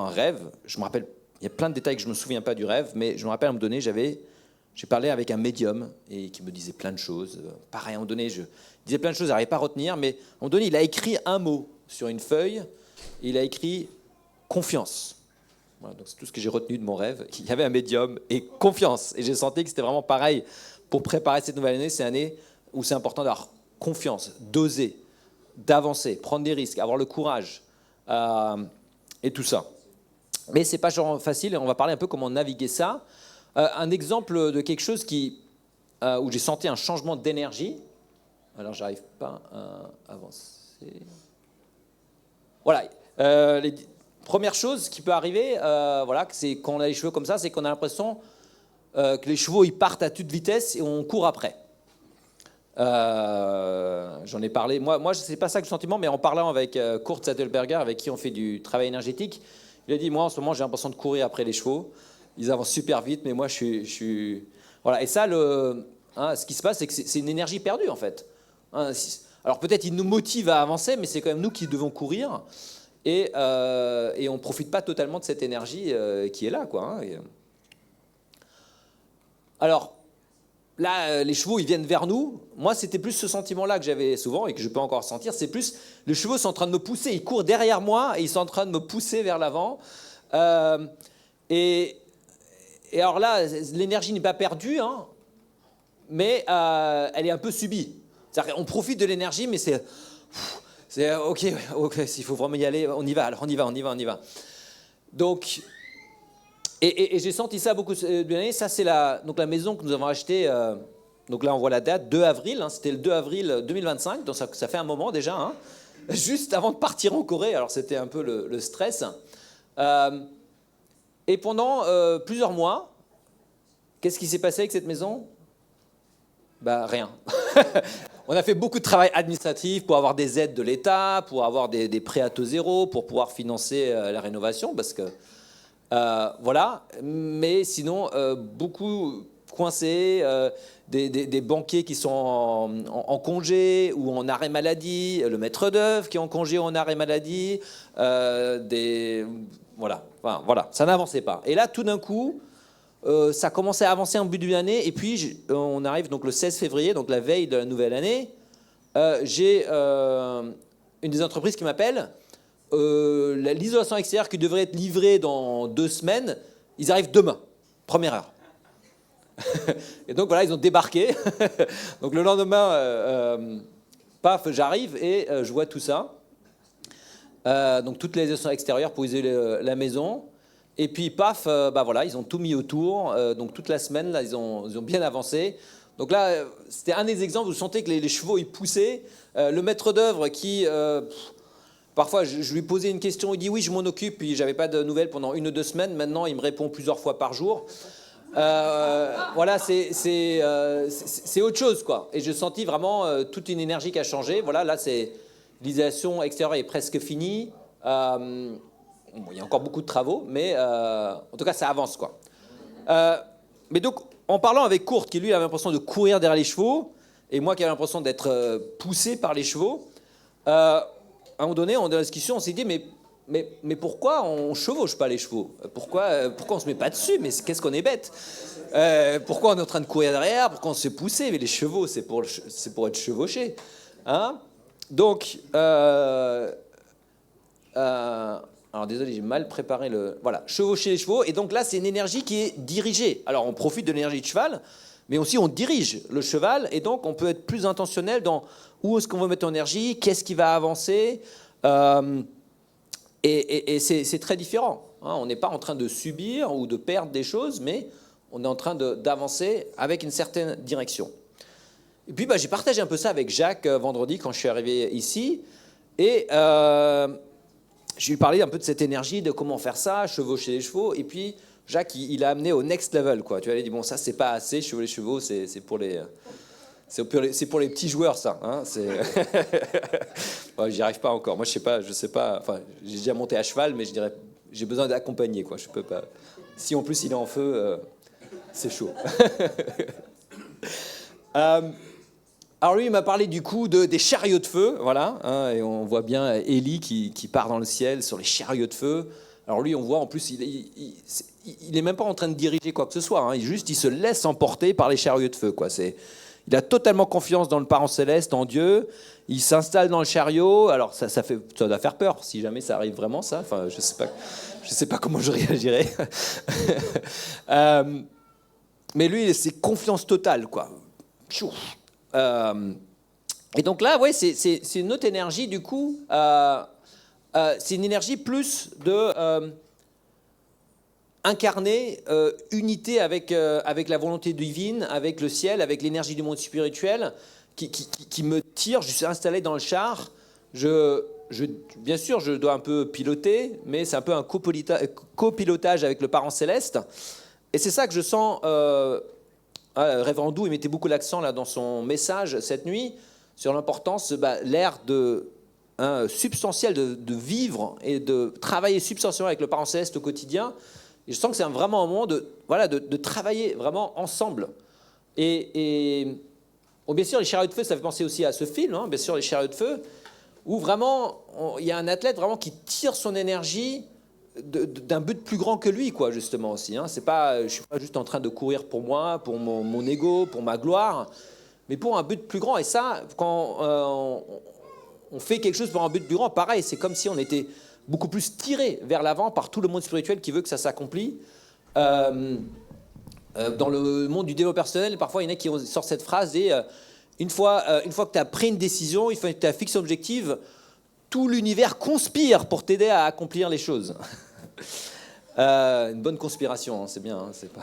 rêve. Je me rappelle, il y a plein de détails que je ne me souviens pas du rêve, mais je me rappelle à un moment donné, j'ai parlé avec un médium et qui me disait plein de choses. Pareil, à un moment donné, je disais plein de choses, je n'arrivais pas à retenir, mais à un moment donné, il a écrit un mot sur une feuille. Et il a écrit « confiance ». Voilà, donc c'est tout ce que j'ai retenu de mon rêve. Il y avait un médium et confiance. Et j'ai senti que c'était vraiment pareil. Pour préparer cette nouvelle année, c'est une année où c'est important d'avoir confiance, d'oser, d'avancer, prendre des risques, avoir le courage et tout ça. Mais c'est pas genre facile, et on va parler un peu comment naviguer ça. Un exemple de quelque chose où j'ai senti un changement d'énergie. Alors, j'arrive pas à avancer. Voilà. Les premières choses qui peut arriver, voilà, c'est quand on a les cheveux comme ça, c'est qu'on a l'impression que les chevaux ils partent à toute vitesse et on court après. J'en ai parlé. Moi, c'est pas ça que le sentiment, mais en parlant avec Kurt Sattelberger, avec qui on fait du travail énergétique, il a dit moi en ce moment j'ai l'impression de courir après les chevaux. Ils avancent super vite, mais moi je suis... Voilà. Et ça, ce qui se passe, c'est que c'est une énergie perdue en fait. Alors peut-être ils nous motivent à avancer, mais c'est quand même nous qui devons courir. Et on ne profite pas totalement de cette énergie qui est là, quoi. Alors, là, les chevaux, ils viennent vers nous. Moi, c'était plus ce sentiment-là que j'avais souvent et que je peux encore sentir. C'est plus, les chevaux sont en train de me pousser. Ils courent derrière moi et ils sont en train de me pousser vers l'avant. Et alors là, l'énergie n'est pas perdue, hein, mais elle est un peu subie. C'est-à-dire qu'on profite de l'énergie, mais c'est ok, s'il faut vraiment y aller, on y va, alors on y va. Donc, et j'ai senti ça beaucoup d'années. Ça, c'est la maison que nous avons achetée. Donc là, on voit la date, 2 avril. Hein, c'était le 2 avril 2025, donc ça fait un moment déjà. Hein, juste avant de partir en Corée, alors c'était un peu le stress. Et pendant plusieurs mois, qu'est-ce qui s'est passé avec cette maison ? Bah, rien. On a fait beaucoup de travail administratif pour avoir des aides de l'État, pour avoir des prêts à taux zéro, pour pouvoir financer la rénovation, parce que voilà. Mais sinon, beaucoup coincés, des banquiers qui sont en congé ou en arrêt maladie, le maître d'œuvre qui est en congé ou en arrêt maladie, voilà. Enfin, voilà, ça n'avançait pas. Et là, tout d'un coup, ça commençait à avancer en bout de l'année, et puis on arrive donc le 16 février, donc la veille de la nouvelle année. J'ai une des entreprises qui m'appelle. L'isolation extérieure qui devrait être livrée dans 2 semaines, ils arrivent demain, première heure. Et donc voilà, ils ont débarqué. Donc le lendemain, paf, j'arrive et je vois tout ça. Donc toutes les isolations extérieures pour isoler la maison. Et puis, paf, voilà, ils ont tout mis autour. Donc, toute la semaine, là, ils ont bien avancé. Donc là, c'était un des exemples où vous sentez que les chevaux, ils poussaient. Le maître d'œuvre qui, parfois, je lui posais une question, il dit oui, je m'en occupe, puis j'avais pas de nouvelles pendant 1 ou 2 semaines. Maintenant, il me répond plusieurs fois par jour. Voilà, c'est autre chose, quoi. Et je sentis vraiment toute une énergie qui a changé. Voilà, là, l'isolation extérieure est presque finie. Bon, il y a encore beaucoup de travaux, mais en tout cas, ça avance, quoi. Mais donc, en parlant avec Kurt, qui lui avait l'impression de courir derrière les chevaux, et moi qui avais l'impression d'être poussé par les chevaux, à un moment donné, dans la discussion, on s'est dit, mais pourquoi on chevauche pas les chevaux ? Pourquoi on se met pas dessus ? Mais qu'est-ce qu'on est bête ? Pourquoi on est en train de courir derrière ? Pourquoi on se fait pousser ? Mais les chevaux, c'est pour être chevauché. Hein ? Donc, alors désolé, j'ai mal préparé voilà, chevaucher les chevaux. Et donc là, c'est une énergie qui est dirigée. Alors on profite de l'énergie de cheval, mais aussi on dirige le cheval. Et donc on peut être plus intentionnel dans où est-ce qu'on veut mettre en énergie, qu'est-ce qui va avancer. Et c'est très différent. Hein. On n'est pas en train de subir ou de perdre des choses, mais on est en train d'avancer avec une certaine direction. Et puis j'ai partagé un peu ça avec Jacques vendredi quand je suis arrivé ici. Et... je lui parlais un peu de cette énergie, de comment faire ça, chevaucher les chevaux. Et puis, Jacques, il a amené au next level, quoi. Tu vois, il a dit, bon, ça, c'est pas assez, chevaucher les chevaux, c'est pour les petits joueurs, ça. Hein, j'y arrive pas encore. Moi, je sais pas. Enfin, j'ai déjà monté à cheval, mais je dirais, j'ai besoin d'accompagner, quoi. Je peux pas. Si en plus il est en feu, c'est chaud. Alors lui, il m'a parlé du coup des chariots de feu, voilà, hein, et on voit bien Élie qui part dans le ciel sur les chariots de feu. Alors lui, on voit en plus, il est même pas en train de diriger quoi que ce soit, hein, il se laisse emporter par les chariots de feu, quoi. Il a totalement confiance dans le Parent Céleste, en Dieu. Il s'installe dans le chariot. Alors ça doit faire peur si jamais ça arrive vraiment, ça. Enfin, je sais pas comment je réagirais. Mais lui, c'est confiance totale, quoi. Et donc là, ouais, c'est une autre énergie du coup. C'est une énergie plus de incarner unité avec la volonté divine, avec le ciel, avec l'énergie du monde spirituel qui me tire. Je suis installé dans le char. Bien sûr, je dois un peu piloter, mais c'est un peu un copilotage avec le parent céleste. Et c'est ça que je sens. Révérend Doux, il mettait beaucoup l'accent là dans son message cette nuit sur l'importance, l'air substantiel de vivre et de travailler substantiellement avec le parent céleste au quotidien. Et je sens que c'est vraiment un moment de travailler vraiment ensemble. Et bien sûr, les chariots de feu, ça fait penser aussi à ce film, hein, bien sûr, les chariots de feu, où vraiment, il y a un athlète vraiment qui tire son énergie d'un but plus grand que lui, quoi, justement aussi. Hein. Je ne suis pas juste en train de courir pour moi, pour mon ego, pour ma gloire, mais pour un but plus grand. Et ça, quand on fait quelque chose pour un but plus grand, pareil, c'est comme si on était beaucoup plus tiré vers l'avant par tout le monde spirituel qui veut que ça s'accomplisse. Dans le monde du développement personnel, parfois, il y en a qui sortent cette phrase et une fois que tu as pris une décision, une fois que tu as fixé un objectif, tout l'univers conspire pour t'aider à accomplir les choses. Une bonne conspiration, hein, c'est bien. Hein, c'est pas...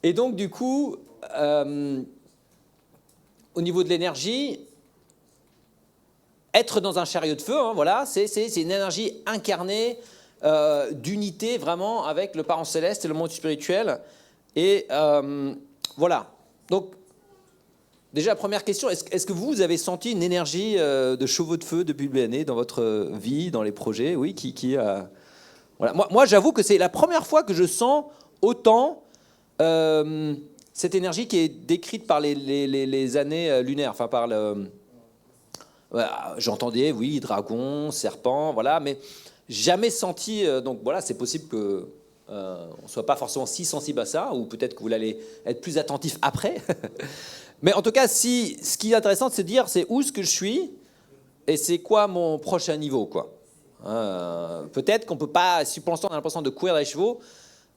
Et donc, du coup, au niveau de l'énergie, être dans un chariot de feu, hein, voilà, c'est une énergie incarnée d'unité vraiment avec le parent céleste et le monde spirituel. Et voilà. Donc, déjà, la première question, est-ce que vous avez senti une énergie de chevaux de feu depuis l'année dans votre vie, dans les projets? Oui, voilà. Moi, j'avoue que c'est la première fois que je sens autant cette énergie qui est décrite par les années lunaires, enfin par le... J'entendais, oui, dragon, serpent, voilà, mais jamais senti... donc voilà, c'est possible que on ne soit pas forcément si sensible à ça, ou peut-être que vous allez être plus attentif après. Mais en tout cas, ce qui est intéressant, c'est de dire c'est où est-ce que je suis et c'est quoi mon prochain niveau, quoi. Peut-être qu'on ne peut pas, si pour l'instant on a l'impression de courir dans les chevaux,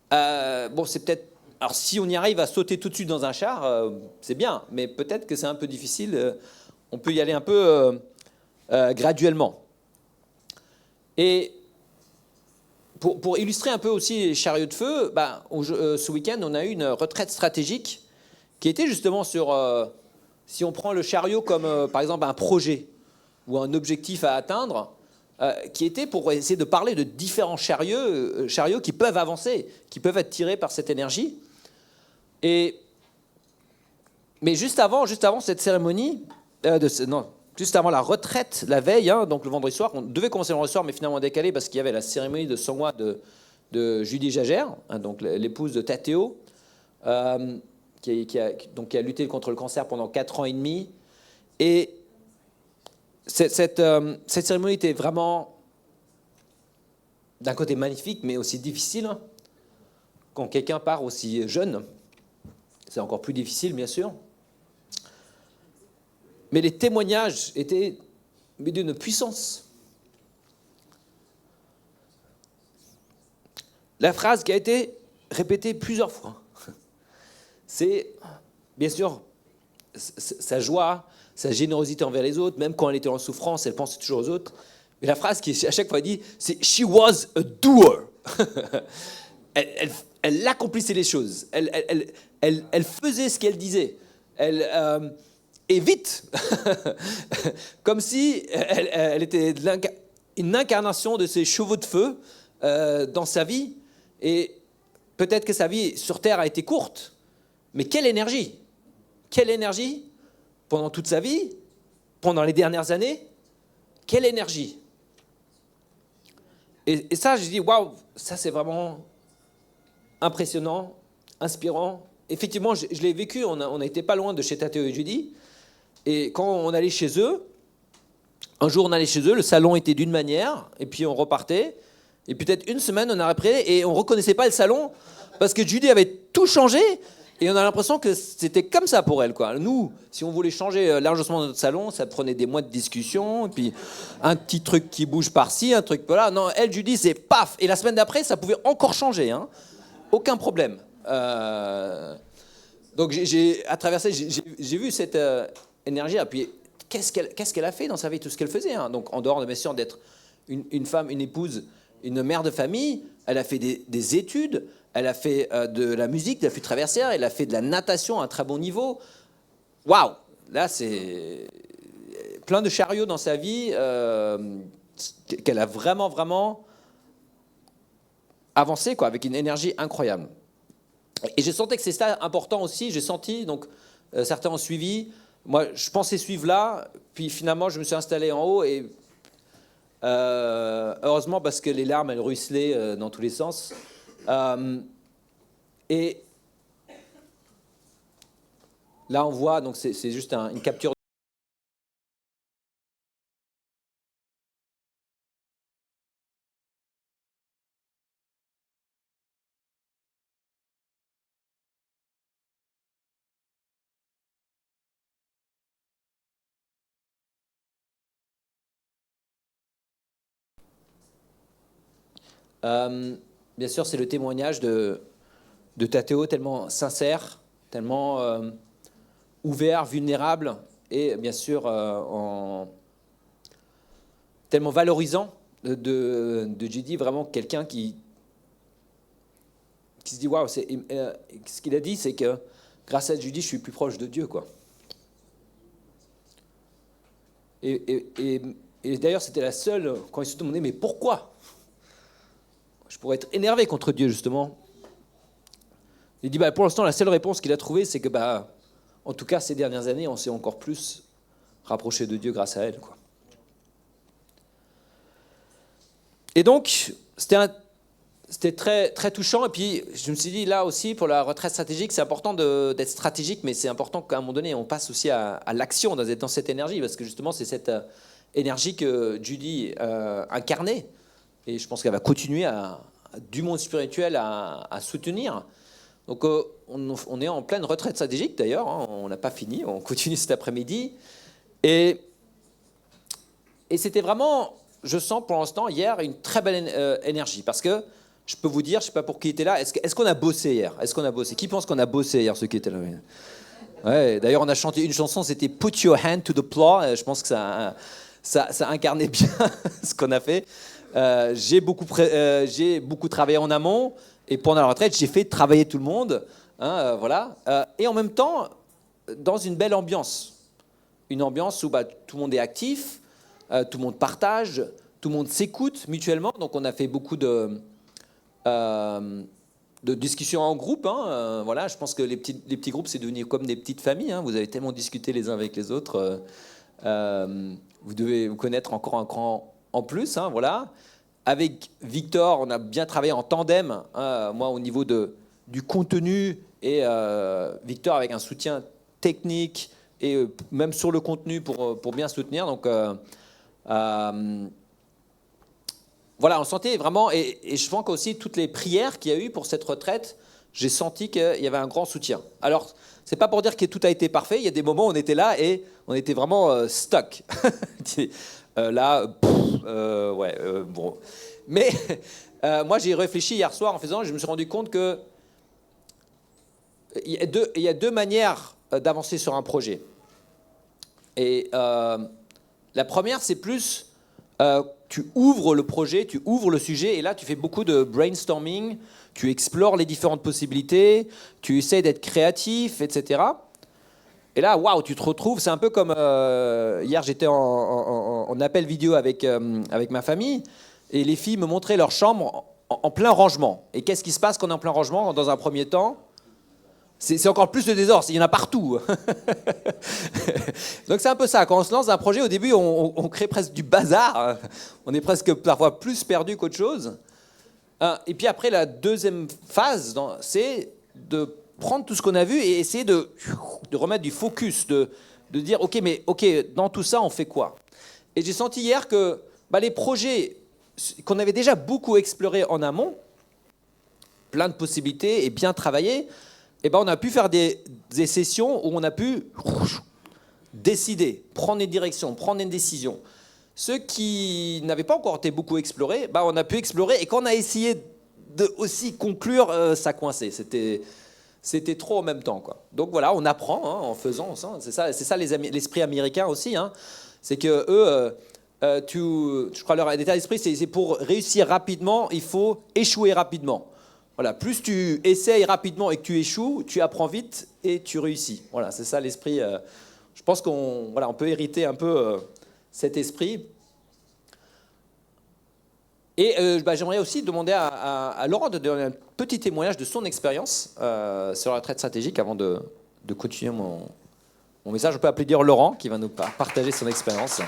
bon, c'est peut-être... Alors si on y arrive à sauter tout de suite dans un char, c'est bien, mais peut-être que c'est un peu difficile. On peut y aller un peu graduellement. Et pour illustrer un peu aussi les chariots de feu, ce week-end, on a eu une retraite stratégique qui était justement sur, si on prend le chariot comme par exemple un projet ou un objectif à atteindre, qui était pour essayer de parler de différents chariots qui peuvent avancer, qui peuvent être tirés par cette énergie. Mais juste avant cette cérémonie, juste avant la retraite, la veille, hein, donc le vendredi soir, on devait commencer le vendredi soir, mais finalement décalé parce qu'il y avait la cérémonie de Songwa de Judy Jagère, hein, donc l'épouse de Tateo, qui a lutté contre le cancer pendant 4 ans et demi. Et cette cérémonie était vraiment, d'un côté magnifique, mais aussi difficile. Quand quelqu'un part aussi jeune, c'est encore plus difficile, bien sûr. Mais les témoignages étaient d'une puissance. La phrase qui a été répétée plusieurs fois, c'est, bien sûr, sa joie, sa générosité envers les autres, même quand elle était en souffrance, elle pensait toujours aux autres. Mais la phrase qui à chaque fois dit, c'est « She was a doer ». Elle accomplissait les choses. Elle faisait ce qu'elle disait. Et vite, comme si elle était une incarnation de ces chevaux de feu dans sa vie. Et peut-être que sa vie sur Terre a été courte, mais quelle énergie! Quelle énergie pendant toute sa vie, pendant les dernières années, quelle énergie! Et ça, je dis, waouh, ça c'est vraiment impressionnant, inspirant. Effectivement, je l'ai vécu, on a été pas loin de chez Tateo et Judy. Et quand on allait chez eux, un jour on allait chez eux, le salon était d'une manière, et puis on repartait. Et peut-être une semaine, on a repris, et on ne reconnaissait pas le salon, parce que Judy avait tout changé, et on a l'impression que c'était comme ça pour elle, quoi. Nous, si on voulait changer largement notre salon, ça prenait des mois de discussion, et puis un petit truc qui bouge par-ci, un truc par là. Non, elle, Judy, c'est paf. Et la semaine d'après, ça pouvait encore changer, hein. Aucun problème. Donc, à travers ça, j'ai vu cette énergie. Et puis, qu'est-ce qu'elle a fait dans sa vie, tout ce qu'elle faisait, hein. Donc, en dehors de, bien sûr, d'être une femme, une épouse, une mère de famille, elle a fait des études, elle a fait de la musique, de la flûte traversière, elle a fait de la natation à un très bon niveau. Waouh! Là, c'est plein de chariots dans sa vie qu'elle a vraiment, vraiment avancé, quoi, avec une énergie incroyable. Et j'ai senti que c'est ça important aussi. J'ai senti, donc certains ont suivi. Moi, je pensais suivre là, puis finalement, je me suis installé en haut et heureusement parce que les larmes, elles ruisselaient dans tous les sens. Et là, on voit, donc c'est juste une capture. Bien sûr, c'est le témoignage de Tathéo, tellement sincère, tellement ouvert, vulnérable, et bien sûr tellement valorisant de Judy, vraiment quelqu'un qui se dit waouh, ce qu'il a dit, c'est que grâce à Judy, je suis plus proche de Dieu, quoi. Et d'ailleurs, c'était la seule, quand il se demandait mais pourquoi? Je pourrais être énervé contre Dieu, justement. Il dit, pour l'instant, la seule réponse qu'il a trouvée, c'est que, en tout cas, ces dernières années, on s'est encore plus rapproché de Dieu grâce à elle, quoi. Et donc, c'était très, très touchant. Et puis, je me suis dit, là aussi, pour la retraite stratégique, c'est important d'être stratégique, mais c'est important qu'à un moment donné, on passe aussi à l'action, dans cette énergie, parce que justement, c'est cette énergie que Judy incarnait. Et je pense qu'elle va continuer du monde spirituel à soutenir. Donc on est en pleine retraite stratégique d'ailleurs, hein, on n'a pas fini, on continue cet après-midi. Et c'était vraiment, je sens pour l'instant, hier, une très belle énergie. Parce que je peux vous dire, je ne sais pas pour qui était là, est-ce qu'on a bossé hier? Est-ce qu'on a bossé? Qui pense qu'on a bossé hier, ceux qui étaient là? Ouais, d'ailleurs, on a chanté une chanson, c'était « Put your hand to the plow ». Je pense que ça incarnait bien ce qu'on a fait. J'ai beaucoup travaillé en amont et pendant la retraite, j'ai fait travailler tout le monde. Hein, voilà. Et en même temps, dans une belle ambiance. Une ambiance où tout le monde est actif, tout le monde partage, tout le monde s'écoute mutuellement. Donc on a fait beaucoup de discussions en groupe. Hein, voilà. Je pense que les petits groupes, c'est devenu comme des petites familles. Hein. Vous avez tellement discuté les uns avec les autres. Vous devez vous connaître encore un cran en plus, hein, voilà. Avec Victor, on a bien travaillé en tandem, hein, moi au niveau du contenu et Victor avec un soutien technique et même sur le contenu pour bien soutenir. Donc voilà, on sentait vraiment, et je pense qu'aussi toutes les prières qu'il y a eu pour cette retraite, j'ai senti qu'il y avait un grand soutien. Alors, c'est pas pour dire que tout a été parfait, il y a des moments où on était là et on était vraiment stuck. Bon. Mais moi, j'ai réfléchi hier soir en faisant, je me suis rendu compte que il y a deux manières d'avancer sur un projet. Et la première, c'est plus, tu ouvres le projet, tu ouvres le sujet, et là, tu fais beaucoup de brainstorming, tu explores les différentes possibilités, tu essaies d'être créatif, etc. Et là, waouh, tu te retrouves, c'est un peu comme hier, j'étais en appel vidéo avec ma famille, et les filles me montraient leur chambre en plein rangement. Et qu'est-ce qui se passe quand on est en plein rangement dans un premier temps? C'est encore plus de désordre, il y en a partout. Donc c'est un peu ça, quand on se lance dans un projet, au début, on crée presque du bazar, on est presque parfois plus perdu qu'autre chose. Et puis après, la deuxième phase, c'est de prendre tout ce qu'on a vu et essayer de remettre du focus, de dire, ok, dans tout ça, on fait quoi? Et j'ai senti hier que les projets qu'on avait déjà beaucoup explorés en amont, plein de possibilités et bien travaillés, on a pu faire des sessions où on a pu décider, prendre une direction, prendre une décision. Ceux qui n'avaient pas encore été beaucoup explorés, on a pu explorer, et quand on a essayé de aussi conclure, ça coinçait. C'était trop en même temps, quoi. Donc voilà, on apprend en faisant. C'est ça l'esprit américain aussi. Hein. C'est que eux, je crois leur état d'esprit, c'est pour réussir rapidement, il faut échouer rapidement. Voilà, plus tu essayes rapidement et que tu échoues, tu apprends vite et tu réussis. Voilà, c'est ça l'esprit. Je pense qu'on on peut hériter un peu cet esprit. Et j'aimerais aussi demander à Laurent de donner un petit témoignage de son expérience sur la retraite stratégique avant de continuer mon message. On peut applaudir Laurent qui va nous partager son expérience.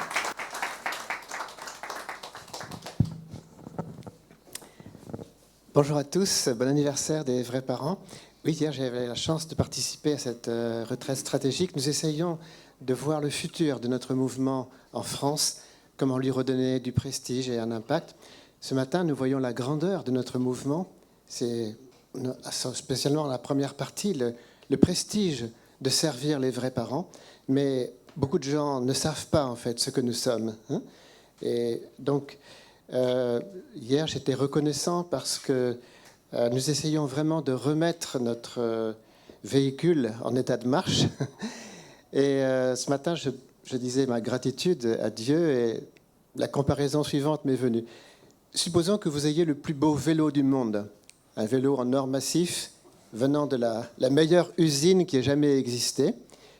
Bonjour à tous, bon anniversaire des vrais parents. Oui, hier j'avais la chance de participer à cette retraite stratégique. Nous essayons de voir le futur de notre mouvement en France, comment lui redonner du prestige et un impact. Ce matin, nous voyons la grandeur de notre mouvement. C'est spécialement la première partie, le prestige de servir les vrais parents. Mais beaucoup de gens ne savent pas en fait ce que nous sommes. Et donc, hier, j'étais reconnaissant parce que nous essayons vraiment de remettre notre véhicule en état de marche. Et ce matin, je disais ma gratitude à Dieu et la comparaison suivante m'est venue. Supposons que vous ayez le plus beau vélo du monde, un vélo en or massif venant de la meilleure usine qui ait jamais existé,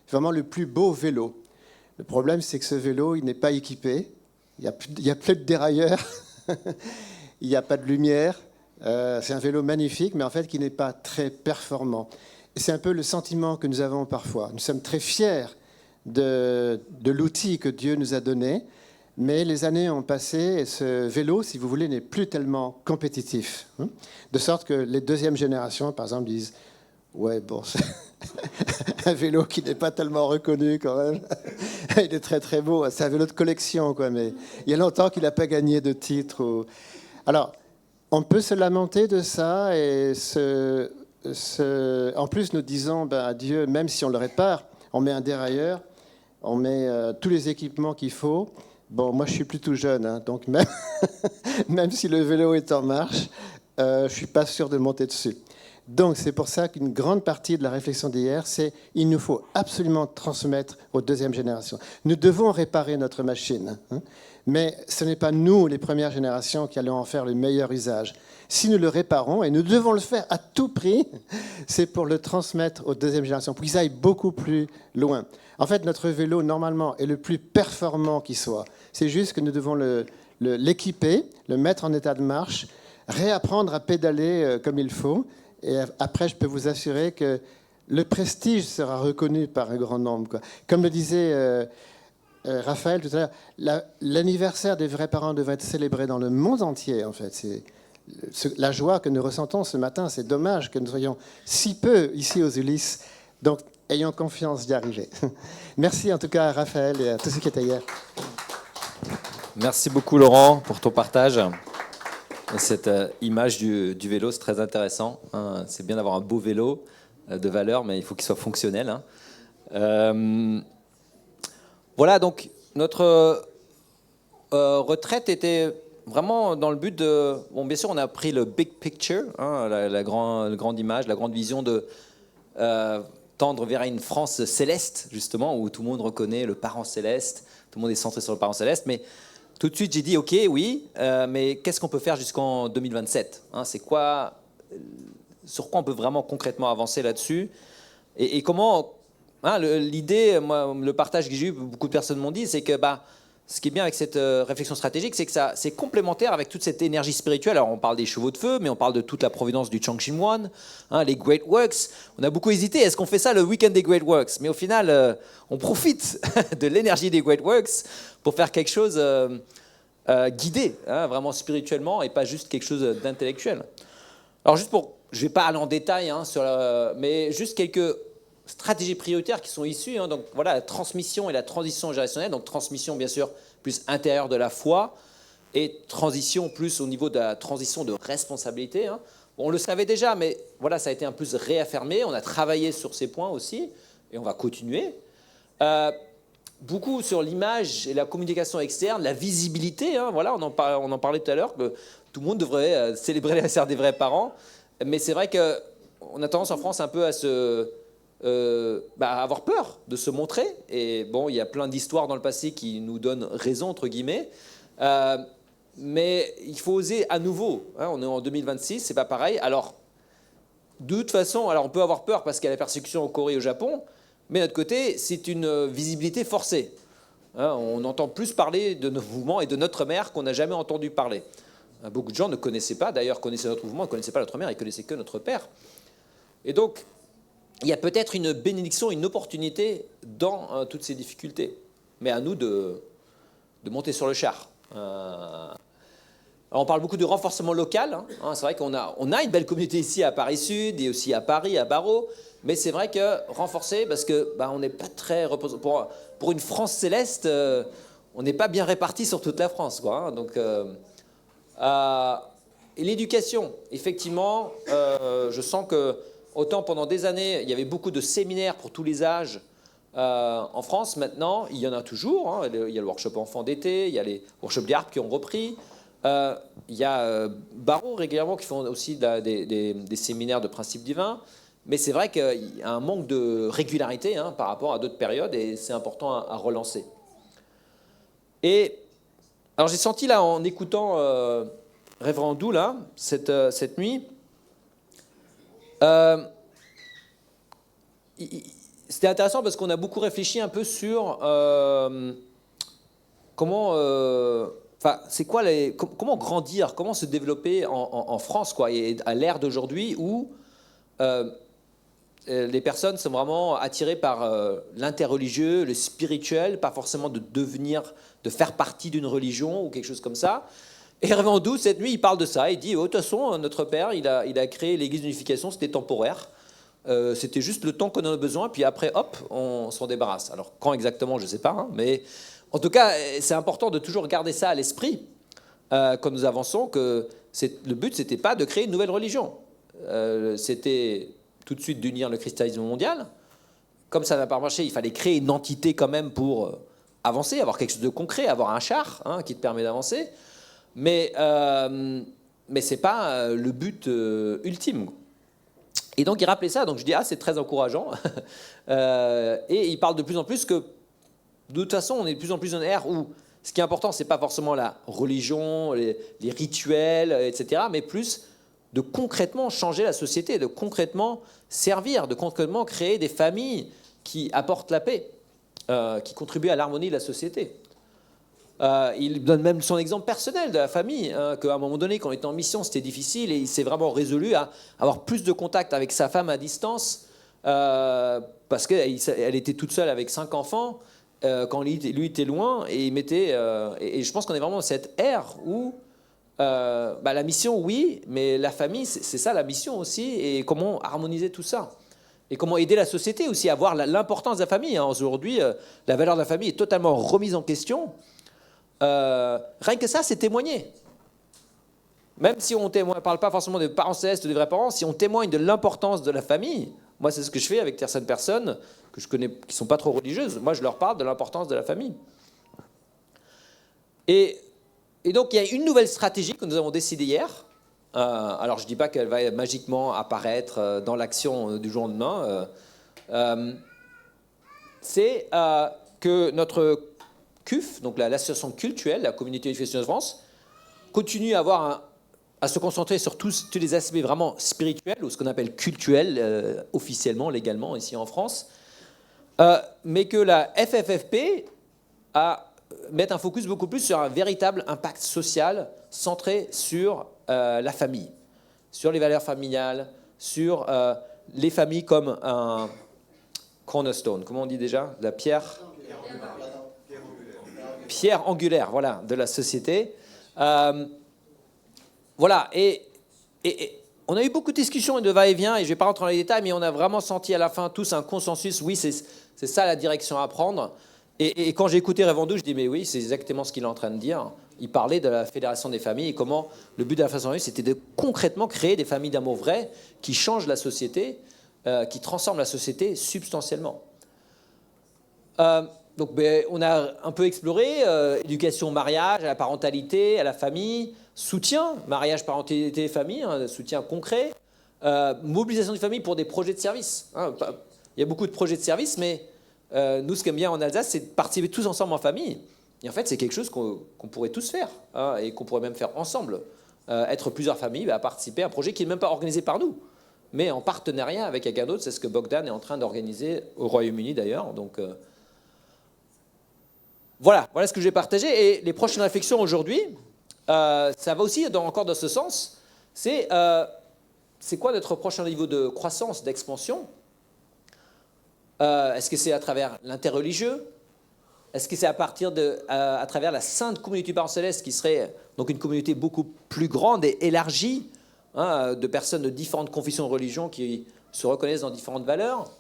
vraiment le plus beau vélo. Le problème, c'est que ce vélo, il n'est pas équipé. Il y a plus de dérailleur, il n'y a pas de lumière. C'est un vélo magnifique, mais en fait qui n'est pas très performant. Et c'est un peu le sentiment que nous avons parfois. Nous sommes très fiers de l'outil que Dieu nous a donné, mais les années ont passé et ce vélo, si vous voulez, n'est plus tellement compétitif. De sorte que les deuxièmes générations, par exemple, disent « Ouais, bon, c'est un vélo qui n'est pas tellement reconnu quand même. Il est très très beau. C'est un vélo de collection, quoi, mais il y a longtemps qu'il n'a pas gagné de titre. Alors, on peut se lamenter de ça et en plus nous disons à Dieu, même si on le répare, on met un dérailleur, on met tous les équipements qu'il faut. Bon, moi je suis plutôt jeune, donc même si le vélo est en marche, je ne suis pas sûr de monter dessus. Donc c'est pour ça qu'une grande partie de la réflexion d'hier, c'est il nous faut absolument transmettre aux deuxièmes générations. Nous devons réparer notre machine, mais ce n'est pas nous, les premières générations, qui allons en faire le meilleur usage. Si nous le réparons, et nous devons le faire à tout prix, c'est pour le transmettre aux deuxièmes générations, pour qu'ils aillent beaucoup plus loin. En fait, notre vélo, normalement, est le plus performant qui soit. C'est juste que nous devons l'équiper, le mettre en état de marche, réapprendre à pédaler comme il faut. Et après, je peux vous assurer que le prestige sera reconnu par un grand nombre, quoi. Comme le disait Raphaël tout à l'heure, l'anniversaire des vrais parents devrait être célébré dans le monde entier, en fait. C'est la joie que nous ressentons ce matin. C'est dommage que nous soyons si peu ici aux Ulysses. Donc, ayons confiance d'y arriver. Merci en tout cas à Raphaël et à tous ceux qui étaient hier. Merci beaucoup Laurent pour ton partage. Cette image du vélo, c'est très intéressant. C'est bien d'avoir un beau vélo de valeur, mais il faut qu'il soit fonctionnel. Voilà, donc notre retraite était vraiment dans le but de... Bon, bien sûr, on a pris le big picture, la grande image, la grande vision de tendre vers une France céleste, justement, où tout le monde reconnaît le parent céleste, tout le monde est centré sur le parent céleste, mais... Tout de suite, j'ai dit, OK, oui, mais qu'est-ce qu'on peut faire jusqu'en 2027 ? C'est quoi, sur quoi on peut vraiment concrètement avancer là-dessus ? Et comment, l'idée, moi, le partage que j'ai eu, beaucoup de personnes m'ont dit, c'est que ce qui est bien avec cette réflexion stratégique, c'est que c'est complémentaire avec toute cette énergie spirituelle. Alors, on parle des chevaux de feu, mais on parle de toute la providence du Chongqing Yuan, les Great Works. On a beaucoup hésité, est-ce qu'on fait ça le week-end des Great Works ? Mais au final, on profite de l'énergie des Great Works pour faire quelque chose guidé, vraiment spirituellement, et pas juste quelque chose d'intellectuel. Alors, je ne vais pas aller en détail, mais juste quelques stratégies prioritaires qui sont issues. Donc voilà, la transmission et la transition générationnelle. Donc transmission, bien sûr, plus intérieure de la foi, et transition plus au niveau de la transition de responsabilité. Bon, on le savait déjà, mais voilà, ça a été un peu réaffirmé. On a travaillé sur ces points aussi, et on va continuer. Beaucoup sur l'image et la communication externe, la visibilité. Voilà, on en parlait tout à l'heure, que tout le monde devrait célébrer l'anniversaire des vrais parents. Mais c'est vrai qu'on a tendance en France un peu à se avoir peur de se montrer. Et bon, il y a plein d'histoires dans le passé qui nous donnent raison, entre guillemets. Mais il faut oser à nouveau. Hein, on est en 2026, c'est pas pareil. Alors, de toute façon, alors on peut avoir peur parce qu'il y a la persécution en Corée et au Japon, mais de notre côté, c'est une visibilité forcée. Hein, on entend plus parler de nos mouvements et de notre mère qu'on n'a jamais entendu parler. Beaucoup de gens ne connaissaient pas, d'ailleurs, connaissaient notre mouvement, ne connaissaient pas notre mère, ils connaissaient que notre père. Et donc, il y a peut-être une bénédiction, une opportunité dans toutes ces difficultés. Mais à nous de monter sur le char. Alors on parle beaucoup de renforcement local. Hein. C'est vrai qu'on a une belle communauté ici à Paris Sud et aussi à Paris, à Barreau. Mais c'est vrai que renforcer, parce que on n'est pas très reposant. Pour une France céleste, on n'est pas bien réparti sur toute la France, quoi. Hein. Donc, et l'éducation, effectivement, je sens que autant pendant des années, il y avait beaucoup de séminaires pour tous les âges en France. Maintenant, il y en a toujours. Hein. Il y a le workshop enfants d'été, il y a les workshops des harpes qui ont repris. Il y a Barreau régulièrement qui font aussi des séminaires de principes divins, mais c'est vrai qu'il y a un manque de régularité par rapport à d'autres périodes et c'est important à relancer. Et alors j'ai senti là en écoutant Révérend Dou là cette nuit, c'était intéressant parce qu'on a beaucoup réfléchi un peu sur comment c'est quoi comment grandir, comment se développer en France, quoi, et à l'ère d'aujourd'hui où les personnes sont vraiment attirées par l'interreligieux, le spirituel, pas forcément de faire partie d'une religion ou quelque chose comme ça. Et Révérend Dou, cette nuit, il parle de ça. Il dit, de toute façon, notre père, il a créé l'Église d'unification, c'était temporaire. C'était juste le temps qu'on en a besoin, puis après, hop, on s'en débarrasse. Alors, quand exactement, je ne sais pas, hein, mais en tout cas, c'est important de toujours garder ça à l'esprit quand nous avançons, que le but, ce n'était pas de créer une nouvelle religion. C'était tout de suite d'unir le christianisme mondial. Comme ça n'a pas marché, il fallait créer une entité quand même pour avancer, avoir quelque chose de concret, avoir un char qui te permet d'avancer. Mais ce n'est pas le but ultime. Et donc, il rappelait ça. Donc, je dis, c'est très encourageant. Et il parle de plus en plus que, de toute façon, on est de plus en plus dans une ère où ce qui est important, ce n'est pas forcément la religion, les rituels, etc., mais plus de concrètement changer la société, de concrètement servir, de concrètement créer des familles qui apportent la paix, qui contribuent à l'harmonie de la société. Il donne même son exemple personnel de la famille, qu'à un moment donné, quand il était en mission, c'était difficile, et il s'est vraiment résolu à avoir plus de contact avec sa femme à distance, parce qu'elle était toute seule avec 5 enfants, quand lui était loin, et il mettait... et je pense qu'on est vraiment dans cette ère où la mission, oui, mais la famille, c'est ça la mission aussi, et comment harmoniser tout ça. Et comment aider la société aussi à voir l'importance de la famille. Aujourd'hui, la valeur de la famille est totalement remise en question. Rien que ça, c'est témoigner. Même si on ne parle pas forcément des parents célestes ou des vrais parents, si on témoigne de l'importance de la famille, moi c'est ce que je fais avec certaines personnes que je connais qui ne sont pas trop religieuses, moi je leur parle de l'importance de la famille. Et donc il y a une nouvelle stratégie que nous avons décidée hier. Alors je ne dis pas qu'elle va magiquement apparaître dans l'action du jour au lendemain. C'est que notre CUF, donc l'association cultuelle, la Communauté d'Unification de France, continue à se concentrer sur tous les aspects vraiment spirituels, ou ce qu'on appelle cultuels, officiellement, légalement, ici en France, mais que la FFFP met un focus beaucoup plus sur un véritable impact social centré sur la famille, sur les valeurs familiales, sur les familles comme un cornerstone, comment on dit déjà, la pierre angulaire, voilà, de la société. Voilà, et on a eu beaucoup de discussions et de va-et-vient, et je ne vais pas rentrer dans les détails, mais on a vraiment senti à la fin tous un consensus, oui, c'est ça la direction à prendre. Et quand j'ai écouté Révérend Dou, je dis, mais oui, c'est exactement ce qu'il est en train de dire. Il parlait de la Fédération des familles et comment le but de la Fédération des familles, c'était de concrètement créer des familles d'amour vraies qui changent la société, qui transforment la société substantiellement. Donc, on a un peu exploré éducation au mariage, à la parentalité, à la famille, soutien, mariage, parentalité, famille, soutien concret, mobilisation des familles pour des projets de service. Il il y a beaucoup de projets de service, mais nous, ce qu'on aime bien en Alsace, c'est de participer tous ensemble en famille. Et en fait, c'est quelque chose qu'on pourrait tous faire, hein, et qu'on pourrait même faire ensemble. Être plusieurs familles à participer à un projet qui n'est même pas organisé par nous, mais en partenariat avec quelqu'un d'autre. C'est ce que Bogdan est en train d'organiser au Royaume-Uni d'ailleurs. Donc voilà ce que je vais partager. Et les prochaines réflexions aujourd'hui, ça va aussi encore dans ce sens. C'est quoi notre prochain niveau de croissance, d'expansion? Est-ce que c'est à travers l'interreligieux? Est-ce que c'est à travers la sainte communauté du Parent Céleste, qui serait donc une communauté beaucoup plus grande et élargie, hein, de personnes de différentes confessions de religion qui se reconnaissent dans différentes valeurs?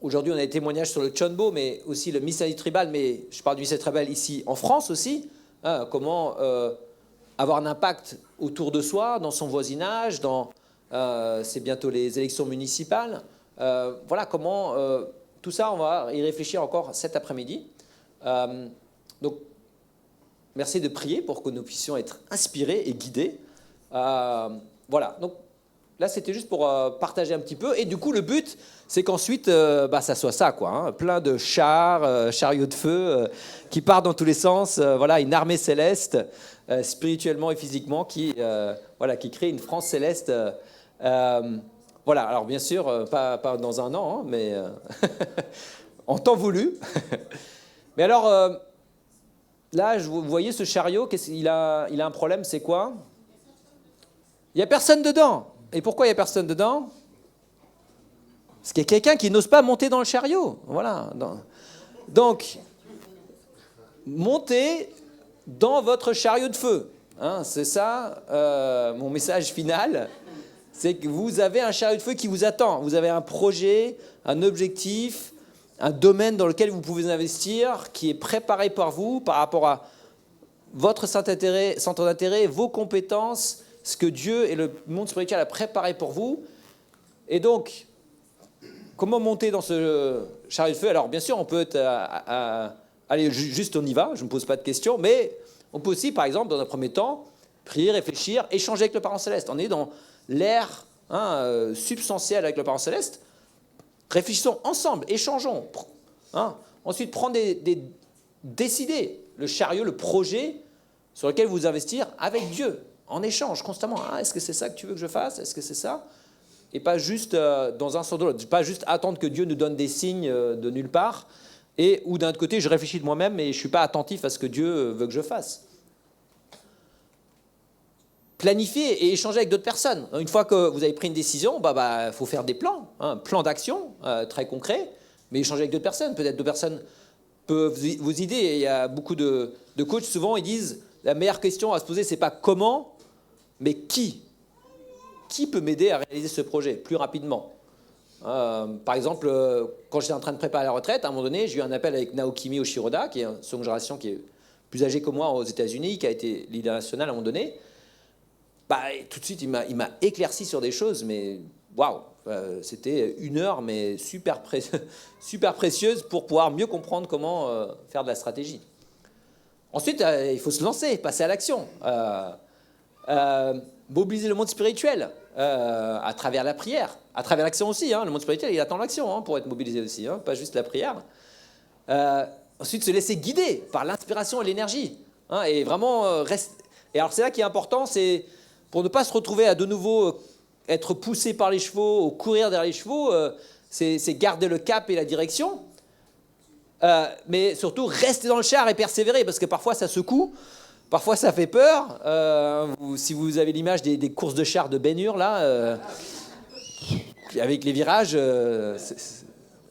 Aujourd'hui, on a des témoignages sur le Chonbo, mais aussi le Missali Tribal, mais je parle du Missali Tribal ici en France aussi. Hein, comment avoir un impact autour de soi, dans son voisinage, c'est bientôt les élections municipales. Voilà comment... tout ça, on va y réfléchir encore cet après-midi. Donc, merci de prier pour que nous puissions être inspirés et guidés. Voilà, donc là, c'était juste pour partager un petit peu. Et du coup, le but, c'est qu'ensuite, ça soit ça, quoi, hein, plein de chars, chariots de feu, qui partent dans tous les sens. Voilà, une armée céleste, spirituellement et physiquement, qui crée une France céleste. Voilà, alors bien sûr, pas dans un an, hein, mais en temps voulu. Mais alors, là, vous voyez ce chariot, il a un problème, c'est quoi? Il n'y a personne dedans. Et pourquoi il n'y a personne dedans? Parce qu'il y a quelqu'un qui n'ose pas monter dans le chariot. Voilà. Donc, montez dans votre chariot de feu. Hein, c'est ça, mon message final. C'est que vous avez un chariot de feu qui vous attend. Vous avez un projet, un objectif, un domaine dans lequel vous pouvez investir, qui est préparé par vous par rapport à votre centre d'intérêt, vos compétences, ce que Dieu et le monde spirituel a préparé pour vous. Et donc, comment monter dans ce chariot de feu? Alors, bien sûr, on peut aller juste on y va, je ne me pose pas de questions, mais on peut aussi, par exemple, dans un premier temps, prier, réfléchir, échanger avec le Parent Céleste. On est dans l'ère substantielle avec le Parent Céleste. Réfléchissons ensemble, échangeons. Hein. Ensuite, décider le chariot, le projet sur lequel vous investir avec Dieu, en échange constamment. Ah, est-ce que c'est ça que tu veux que je fasse? Est-ce que c'est ça? Et pas juste dans un sens de l'autre. Pas juste attendre que Dieu nous donne des signes de nulle part. Ou d'un autre côté, je réfléchis de moi-même et je ne suis pas attentif à ce que Dieu veut que je fasse. Planifier et échanger avec d'autres personnes. Une fois que vous avez pris une décision, faut faire des plans, un plan d'action très concret, mais échanger avec d'autres personnes. Peut-être d'autres personnes peuvent vous aider. Et il y a beaucoup de coachs, souvent, ils disent, la meilleure question à se poser, c'est pas comment, mais qui. Qui peut m'aider à réaliser ce projet plus rapidement? Par exemple, quand j'étais en train de préparer la retraite, à un moment donné, j'ai eu un appel avec Naokimi Oshiroda, qui est une seconde génération qui est plus âgé que moi aux États-Unis, qui a été leader national à un moment donné. Tout de suite, il m'a éclairci sur des choses, mais waouh, c'était une heure, mais super précieuse pour pouvoir mieux comprendre comment faire de la stratégie. Ensuite, il faut se lancer, passer à l'action, mobiliser le monde spirituel à travers la prière, à travers l'action aussi. Hein, le monde spirituel, il attend l'action pour être mobilisé aussi, hein, pas juste la prière. Ensuite, se laisser guider par l'inspiration et l'énergie, hein, et vraiment rester. Et alors, c'est là qui est important, c'est pour ne pas se retrouver à de nouveau être poussé par les chevaux ou courir derrière les chevaux, c'est garder le cap et la direction. Mais surtout, rester dans le char et persévérer, parce que parfois ça secoue, parfois ça fait peur. Si vous avez l'image des courses de chars de Ben Hur, là, avec les virages,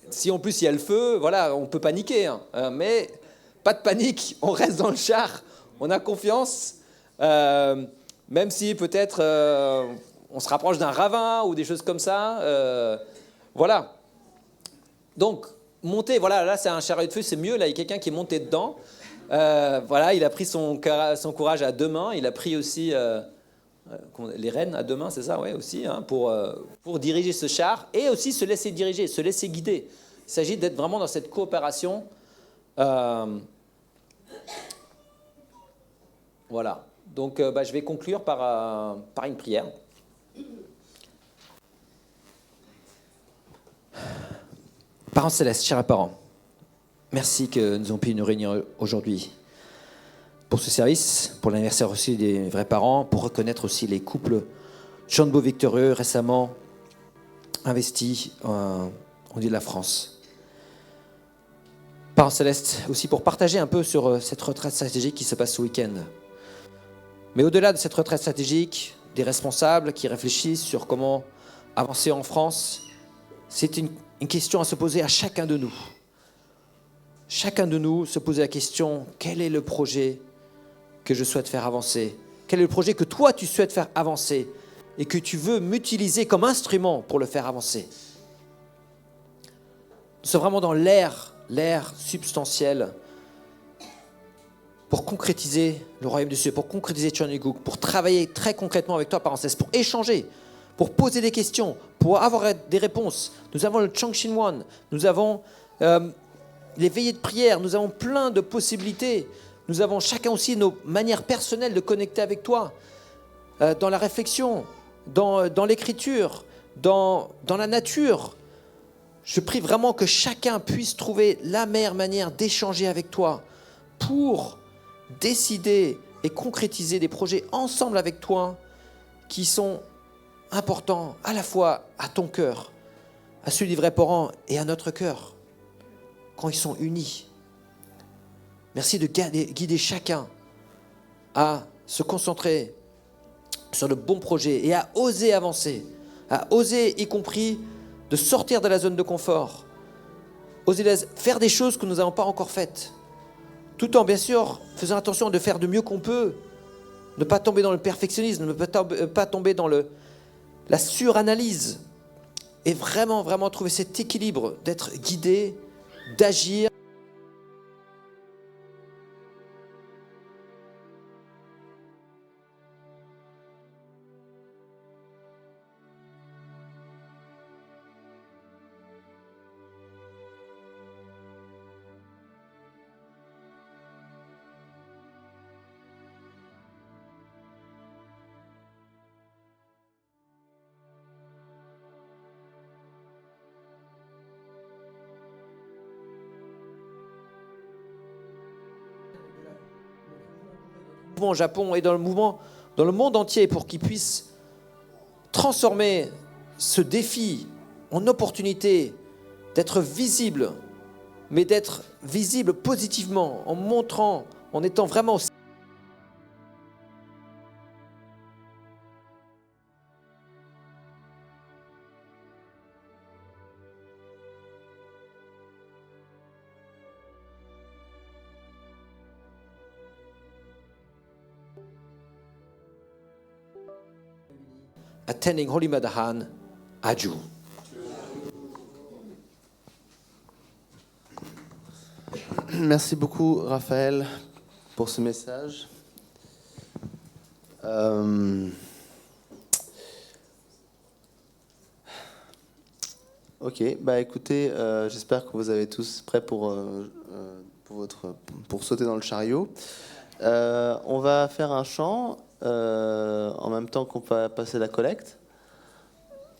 si en plus il y a le feu, voilà, on peut paniquer. Hein. Mais pas de panique, on reste dans le char, on a confiance. Même si peut-être on se rapproche d'un ravin ou des choses comme ça. Voilà. Donc, monter, voilà, là c'est un chariot de feu, c'est mieux, là il y a quelqu'un qui est monté dedans. Voilà, il a pris son courage à deux mains, il a pris aussi les rênes à deux mains, c'est ça, ouais, aussi, hein, pour diriger ce char et aussi se laisser diriger, se laisser guider. Il s'agit d'être vraiment dans cette coopération. Voilà. Donc, je vais conclure par une prière. Parents célestes, chers parents, merci que nous avons pu nous réunir aujourd'hui pour ce service, pour l'anniversaire aussi des vrais parents, pour reconnaître aussi les couples Jean de Beau victorieux récemment investis au lieu de la France. Parents célestes, aussi pour partager un peu sur cette retraite stratégique qui se passe ce week-end. Mais au-delà de cette retraite stratégique, des responsables qui réfléchissent sur comment avancer en France, c'est une question à se poser à chacun de nous. Chacun de nous se poser la question, quel est le projet que je souhaite faire avancer? Quel est le projet que toi tu souhaites faire avancer et que tu veux m'utiliser comme instrument pour le faire avancer? Nous sommes vraiment dans l'ère substantielle pour concrétiser le royaume des cieux, pour concrétiser Chon Il-guk, pour travailler très concrètement avec toi, parents célestes, pour échanger, pour poser des questions, pour avoir des réponses. Nous avons le Chongqing, nous avons les veillées de prière, nous avons plein de possibilités. Nous avons chacun aussi nos manières personnelles de connecter avec toi, dans la réflexion, dans l'écriture, dans la nature. Je prie vraiment que chacun puisse trouver la meilleure manière d'échanger avec toi pour décider et concrétiser des projets ensemble avec toi qui sont importants à la fois à ton cœur, à celui des vrais parents et à notre cœur, quand ils sont unis. Merci de guider chacun à se concentrer sur le bon projet et à oser avancer, à oser y compris de sortir de la zone de confort, oser faire des choses que nous n'avons pas encore faites, tout en bien sûr faisant attention de faire de mieux qu'on peut, ne pas tomber dans le perfectionnisme, ne pas tomber dans la suranalyse, et vraiment trouver cet équilibre d'être guidé, d'agir. Au Japon et dans le mouvement, dans le monde entier, pour qu'ils puissent transformer ce défi en opportunité d'être visible, mais d'être visible positivement, en montrant, en étant vraiment attending Holy Mother Han, Aju. Merci beaucoup, Raphaël, pour ce message. Ok, bah écoutez, j'espère que vous avez tous prêts pour sauter dans le chariot. On va faire un chant en même temps qu'on va passer la collecte.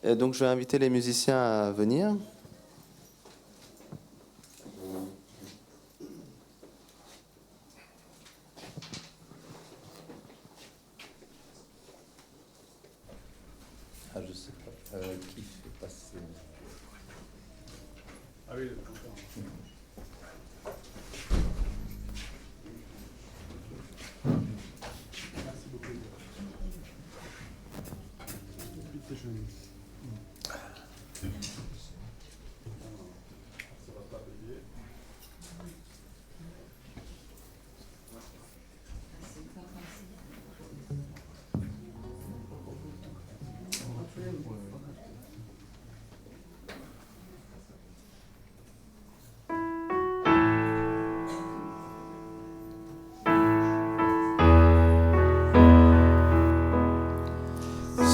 Et donc je vais inviter les musiciens à venir. Ah, je sais pas. Qui fait passer? Ah oui, merci beaucoup. Vite, jeune. Ça va pas payer.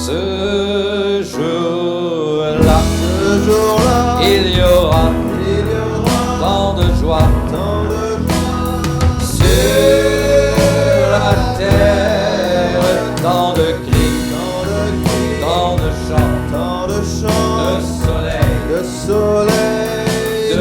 Ce jour-là, il y aura tant de joie sur la terre, tant de cris, tant de chants, de soleil, de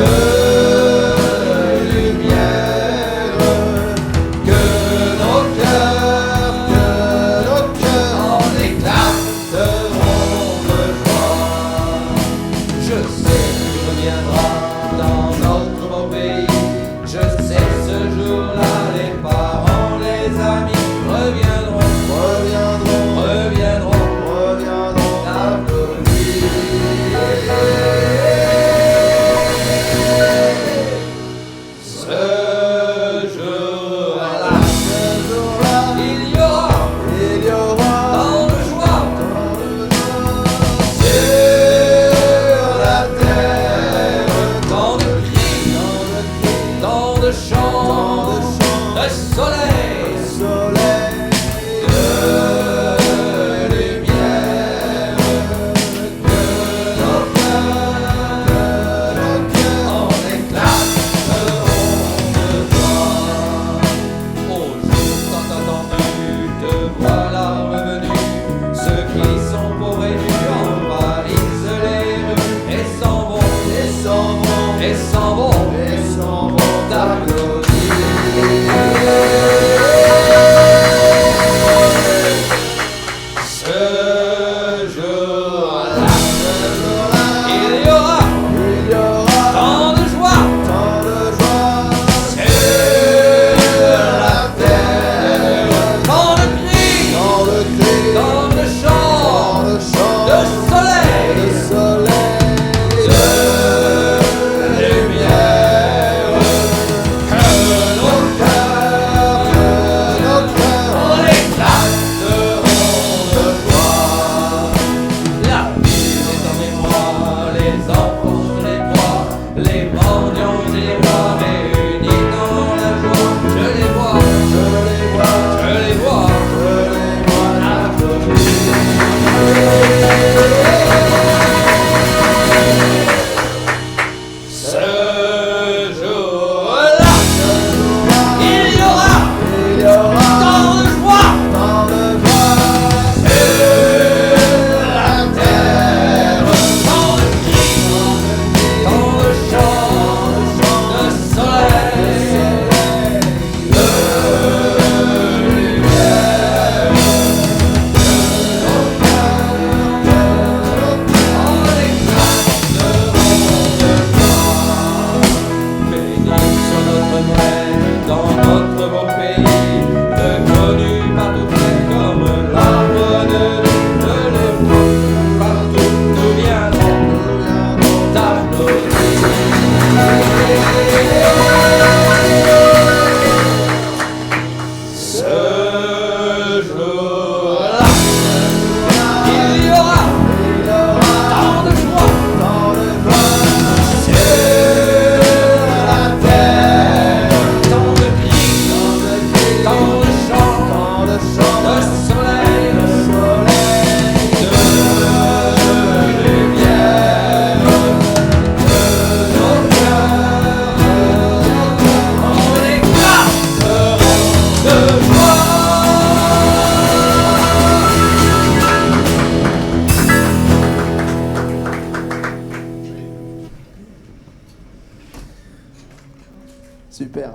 Super.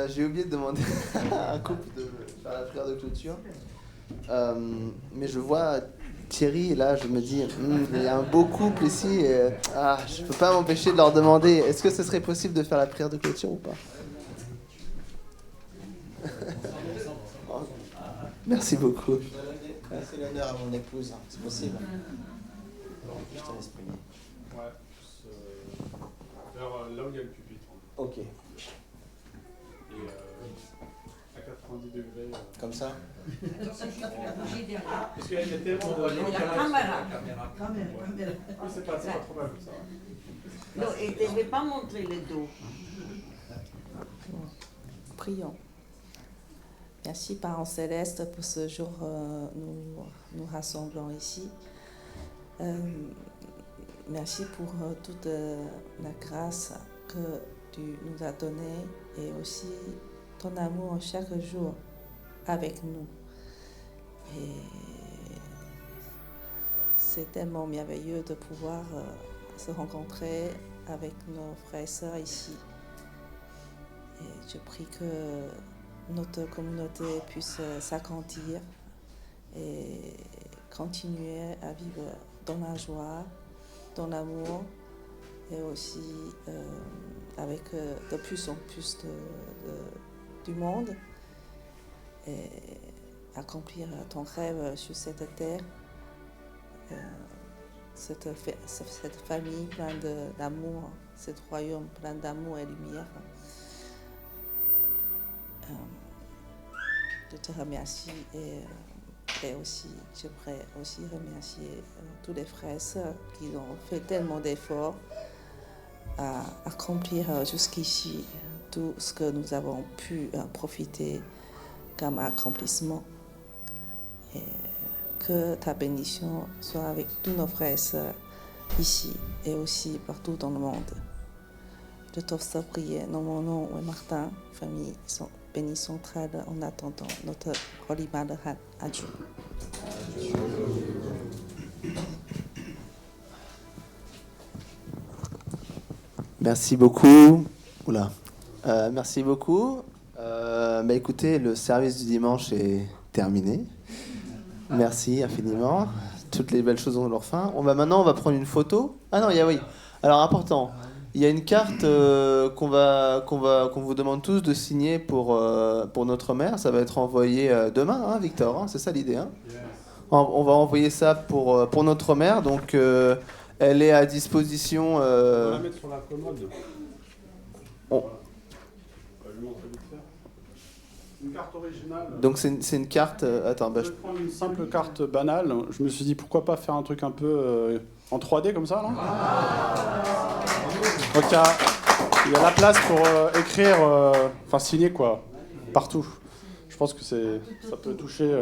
J'ai oublié de demander à un couple de faire la prière de clôture. Mais je vois Thierry, et là je me dis, il y a un beau couple ici. Et, je ne peux pas m'empêcher de leur demander, est-ce que ce serait possible de faire la prière de clôture ou pas? Merci beaucoup. C'est l'honneur à mon épouse, c'est possible. Je te laisse prier. Ouais, vers là où il y a le pupitre. Ok. Et à 90 degrés. Comme ça. Attention, juste la bougie derrière. Parce qu'il y a tellement de. La caméra. Oui, c'est pas trop mal comme ça. Non, et ne devait pas montrer le dos. Prions. Merci Parents Céleste pour ce jour nous rassemblons ici. Merci pour toute la grâce que tu nous as donnée et aussi ton amour chaque jour avec nous. Et c'est tellement merveilleux de pouvoir se rencontrer avec nos frères et sœurs ici. Et je prie que notre communauté puisse s'agrandir et continuer à vivre dans la joie, dans l'amour et aussi avec de plus en plus du monde et accomplir ton rêve sur cette terre, cette famille pleine d'amour, ce royaume plein d'amour et lumière. Je te remercie et aussi, j'aimerais aussi remercier tous les frères et sœurs qui ont fait tellement d'efforts à accomplir jusqu'ici tout ce que nous avons pu profiter comme accomplissement. Et que ta bénédiction soit avec tous nos frères et sœurs ici et aussi partout dans le monde. Je t'offre prier dans mon nom, Martin, famille, béni centrale en attendant notre Holy Mother Adieu. Merci beaucoup. Oula. Merci beaucoup. Écoutez, le service du dimanche est terminé. Merci infiniment. Toutes les belles choses ont leur fin. Maintenant, on va prendre une photo. Ah non, oui. Alors, important. Il y a une carte qu'on vous demande tous de signer pour notre mère. Ça va être envoyé demain, hein, Victor. Hein, c'est ça l'idée. Hein. On va envoyer ça pour notre mère. Donc, elle est à disposition. On va la mettre sur la commode. Une carte originale. Donc c'est une carte. Attends, je vais prendre une simple carte banale. Je me suis dit pourquoi pas faire un truc un peu en 3D comme ça là. Donc il y a la place pour écrire, enfin signer quoi, partout. Je pense que ça peut toucher.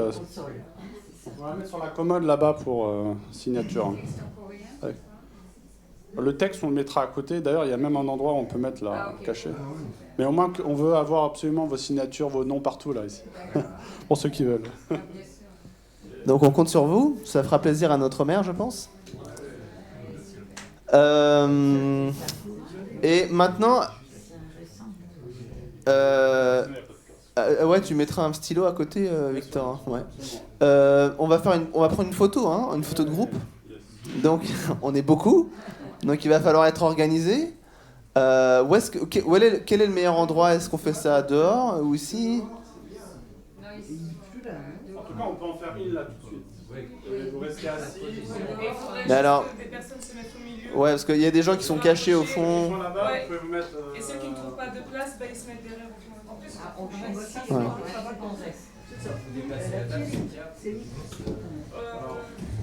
On va la mettre sur la commode là-bas pour signature. Ouais. Le texte, on le mettra à côté. D'ailleurs, il y a même un endroit où on peut mettre là, caché. Mais au moins, on veut avoir absolument vos signatures, vos noms partout, là, ici. Pour ceux qui veulent. Donc, on compte sur vous. Ça fera plaisir à notre mère, je pense. Et maintenant... ouais, tu mettras un stylo à côté, Victor. Hein, ouais. On va prendre une photo, hein, une photo de groupe. Donc, on est beaucoup. Donc, il va falloir être organisé. Quel est le meilleur endroit? Est-ce qu'on fait ça dehors ou ici? En tout cas, on peut en faire une là tout de suite. Vous restez assis. Mais alors, que des personnes se mettent au milieu. Ouais, parce qu'il y a des gens qui sont cachés au fond. Ouais. Et ceux qui ne trouvent pas de place, ils se mettent derrière au fond. En plus, on va ici, ça va penser.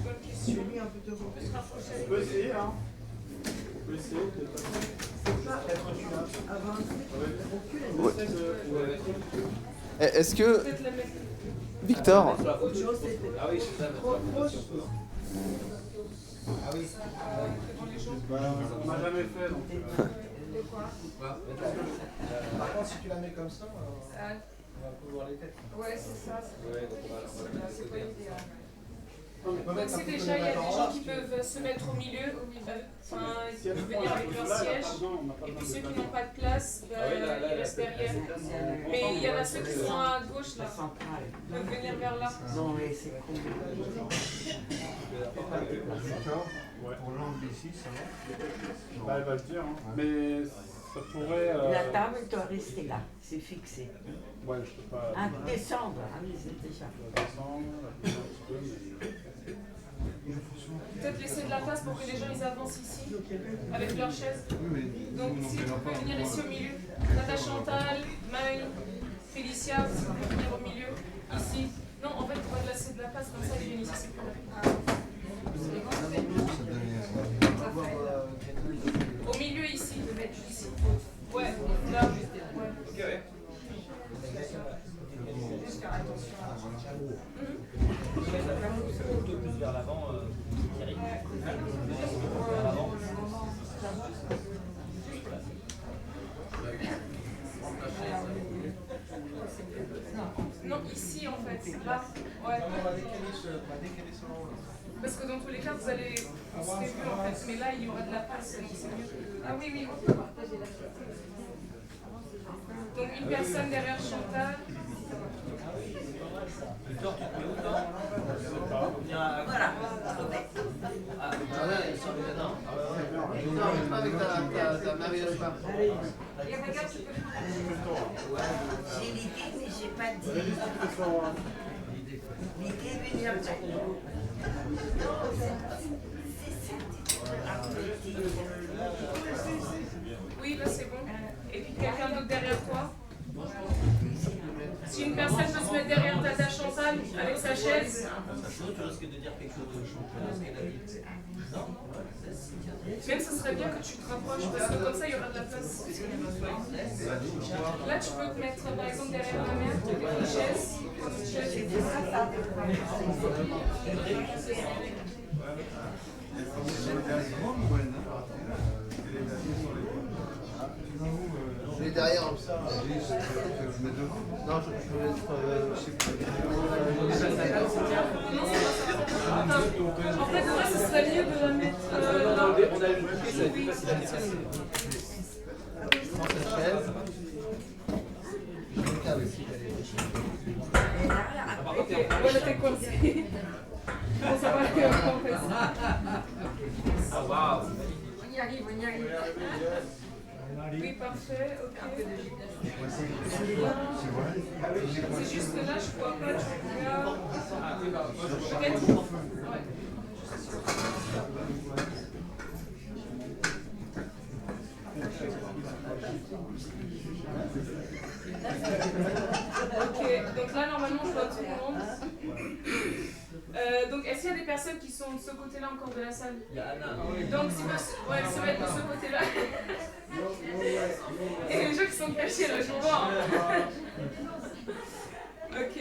Bonne question. On peut essayer, hein. On peut essayer, Est-ce que... Victor? Ah oui, on n'a jamais fait, donc... Par contre, si tu la mets comme ça, on va pouvoir les têtes. Ouais, c'est ça. C'est pas idéal. Donc c'est déjà, il y a des gens qui peuvent se mettre au milieu, venir avec leur siège, et puis ceux qui n'ont pas de place, ils restent derrière. Mais il y en a ceux qui sont à gauche là, peuvent venir vers là. Non mais c'est Pour l'angle ici, ça va? Bah, elle va le dire, hein. Mais ça pourrait... La table doit rester là, c'est fixé. Ouais, je peux pas... Descendre, c'est déjà. Descendre, un petit peu, mais... Peut-être laisser de la place pour que les gens ils avancent ici, avec leurs chaises. Donc si tu peux venir ici au milieu. Nata Chantal, Maï, Félicia, vous pouvez venir au milieu, ici. Non, en fait, on va laisser de la place, comme ça ils viennent ici, c'est plus rapide. Au milieu ici, de mettre ici. Ouais, là. Ouais. Ok, ouais. Plus vers l'avant, Thierry. Vers l'avant. Non, ici en fait, là. Ouais. Parce que dans tous les cas, vous allez vous serez vu en fait, mais là il y aura de la place, donc c'est mieux que... Ah oui, oui. Donc une personne derrière Chantal. Voilà. J'ai l'idée, mais j'ai pas dit. L'idée est venue après. Oui, là c'est bon. Et puis quelqu'un d'autre derrière toi. Si une personne peut se mettre derrière Tata Chantal avec sa chaise. Même ce serait bien que tu te rapproches parce que comme ça il y aura de la place. Là tu peux te mettre par exemple derrière ma mère, une chaise, une chaise. Je vais derrière. Non, je vais être. En fait, là, ce serait mieux de la mettre là. On a une oui, ok, voilà, t'es coincé. Bon, ça va, on fait ça. On y arrive, on y arrive. Oui, parfait, ok. C'est juste que là, je vois pas, tu regardes. Peut-être. Ouais. Ok, donc là, normalement, je vois tout le monde. Donc, est-ce qu'il y a des personnes qui sont de ce côté-là encore de la salle? Donc, ouais, ça va être de ce côté-là. Et les gens qui sont cachés là, je vois. Ok.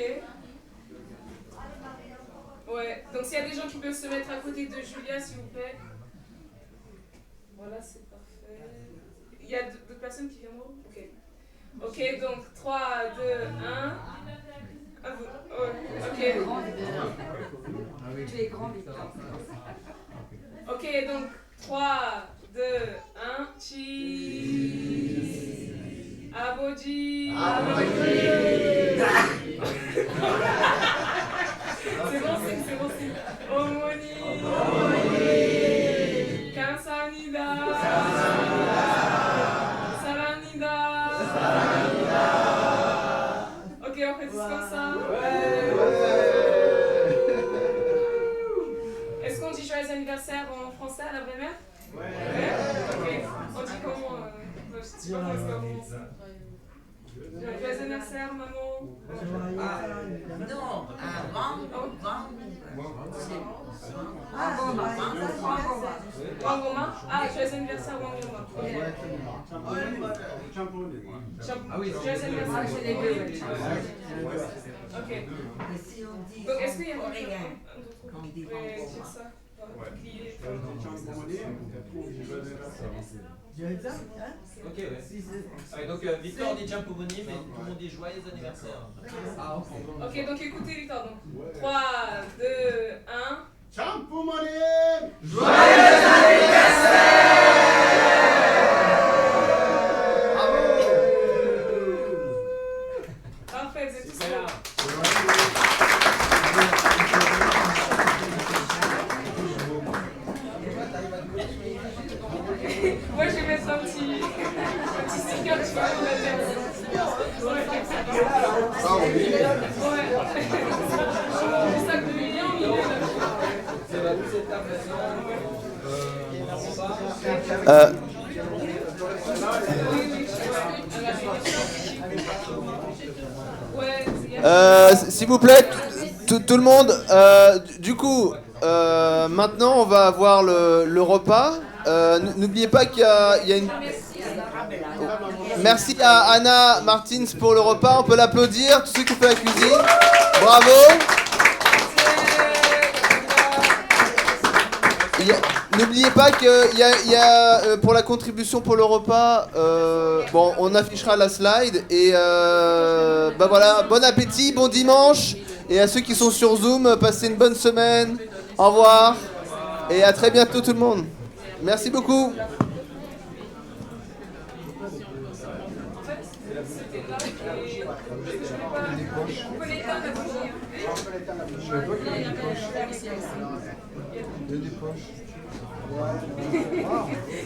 Ouais, donc s'il y a des gens qui peuvent se mettre à côté de Julia, s'il vous plaît. Voilà, c'est parfait. Il y a d'autres personnes qui viendront? Ok. Ok, donc 3, 2, 1. Ok. Tu es grand, Victor. Ok, donc 3, 2, 1. Cheese. Aboji. C'est bon signe. Omoni. Kamsanida. Saranida. Ok, on fait tous comme ça. Est-ce qu'on dit joyeux anniversaire en français à la vraie mère? Ouais. Ok, on dit comment? Je sais pas comment. Joyeux anniversaire, maman. Non, Wangoma. Ah, joyeux anniversaire, Wangoma. Ah oui, joyeux anniversaire, c'est les deux. Ok. Donc, est-ce qu'il y a d'autres qui pourraient dire ça? Ok, ouais. Donc Victor dit Jampoumoni, mais tout le monde dit joyeux anniversaire. Ah, ok. Ok, donc écoutez Victor. Donc 3, 2, 1. Jampoumoni! Joyeux anniversaire! Parfait, vous êtes tous là. Moi je vais mettre un petit sticker, tu vois, sur la tête. Ah oui. Ouais. Le sac de millions, il est là. S'il vous plaît, tout le monde. Du coup, maintenant on va avoir le repas. N'oubliez pas qu'il y a une... Merci à Anna Martins pour le repas. On peut l'applaudir, tous ceux qui font la cuisine. Bravo. N'oubliez pas qu'il y a pour la contribution pour le repas, bon, on affichera la slide. Et bah voilà, bon appétit, bon dimanche. Et à ceux qui sont sur Zoom, passez une bonne semaine. Au revoir. Et à très bientôt tout le monde. Merci beaucoup.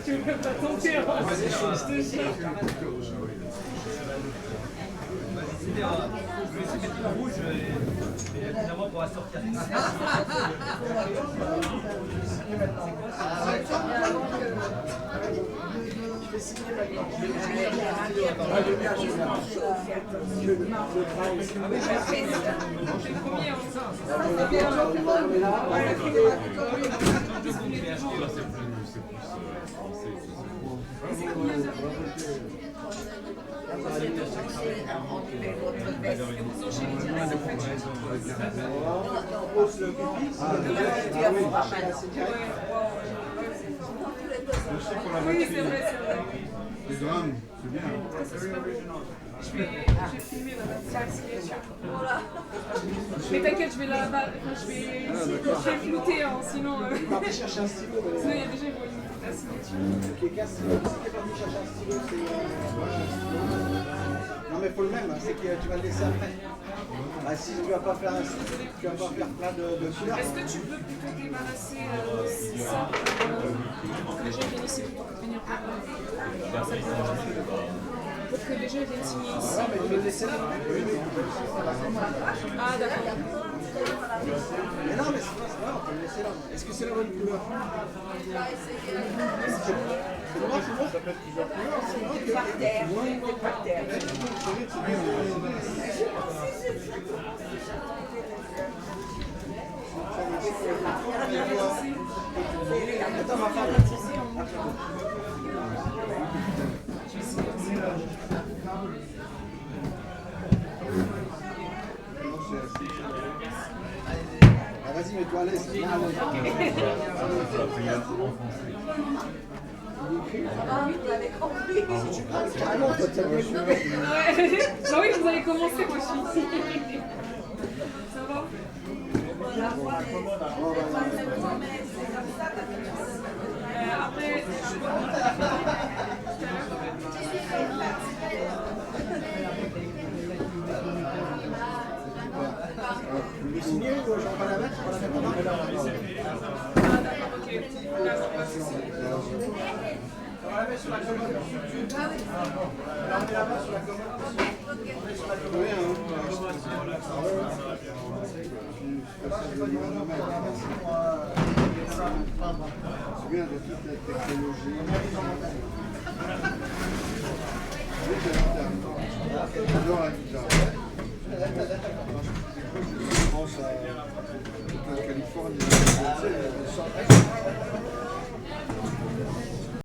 Tu ne peux pas tomber. Je vais essayer de mettre le rouge et finalement on pourra sortir. Oui, c'est vrai, c'est vrai. Les drames, c'est bien. Je vais filmer la signature. Mais t'inquiète, je vais là-bas. Je vais flouter, hein, sinon. Sinon, il y a déjà la signature. Quelqu'un qui est parti chercher un stylo, c'est. Non, mais il faut le même, c'est que tu vas le laisser après. Ah, si tu vas pas faire plein de couleurs. Est-ce que tu peux plutôt débarrasser ça pour que les gens viennent ici plutôt que de venir pour que les gens viennent signer ici? Ah, mais je vais le laisser là. Ah, d'accord. Mais non, mais c'est pas, on peut le laisser là. Est-ce que c'est la bonne couleur? C'est bon, c'est bon? Ça peut être plusieurs couleurs. Par terre, par terre. Attends, ma femme. Ah, vas-y, mets-toi à l'aise. Ah, vous l'avez compris. Carrément, toi, tu as bien joué. Bah oui, vous avez commencé, moi je suis ici. Ça va? Après, Vous voulez signer ou j'en vais la mettre? On va la mettre en bas. ah d'accord, ok. D'accord, pas de souci. On va la mettre sur la commode. On met la main sur la commode. On met sur la commode. Oui, c'est bien de toute la technologie. J'adore la guitare. Je pense à la Californie.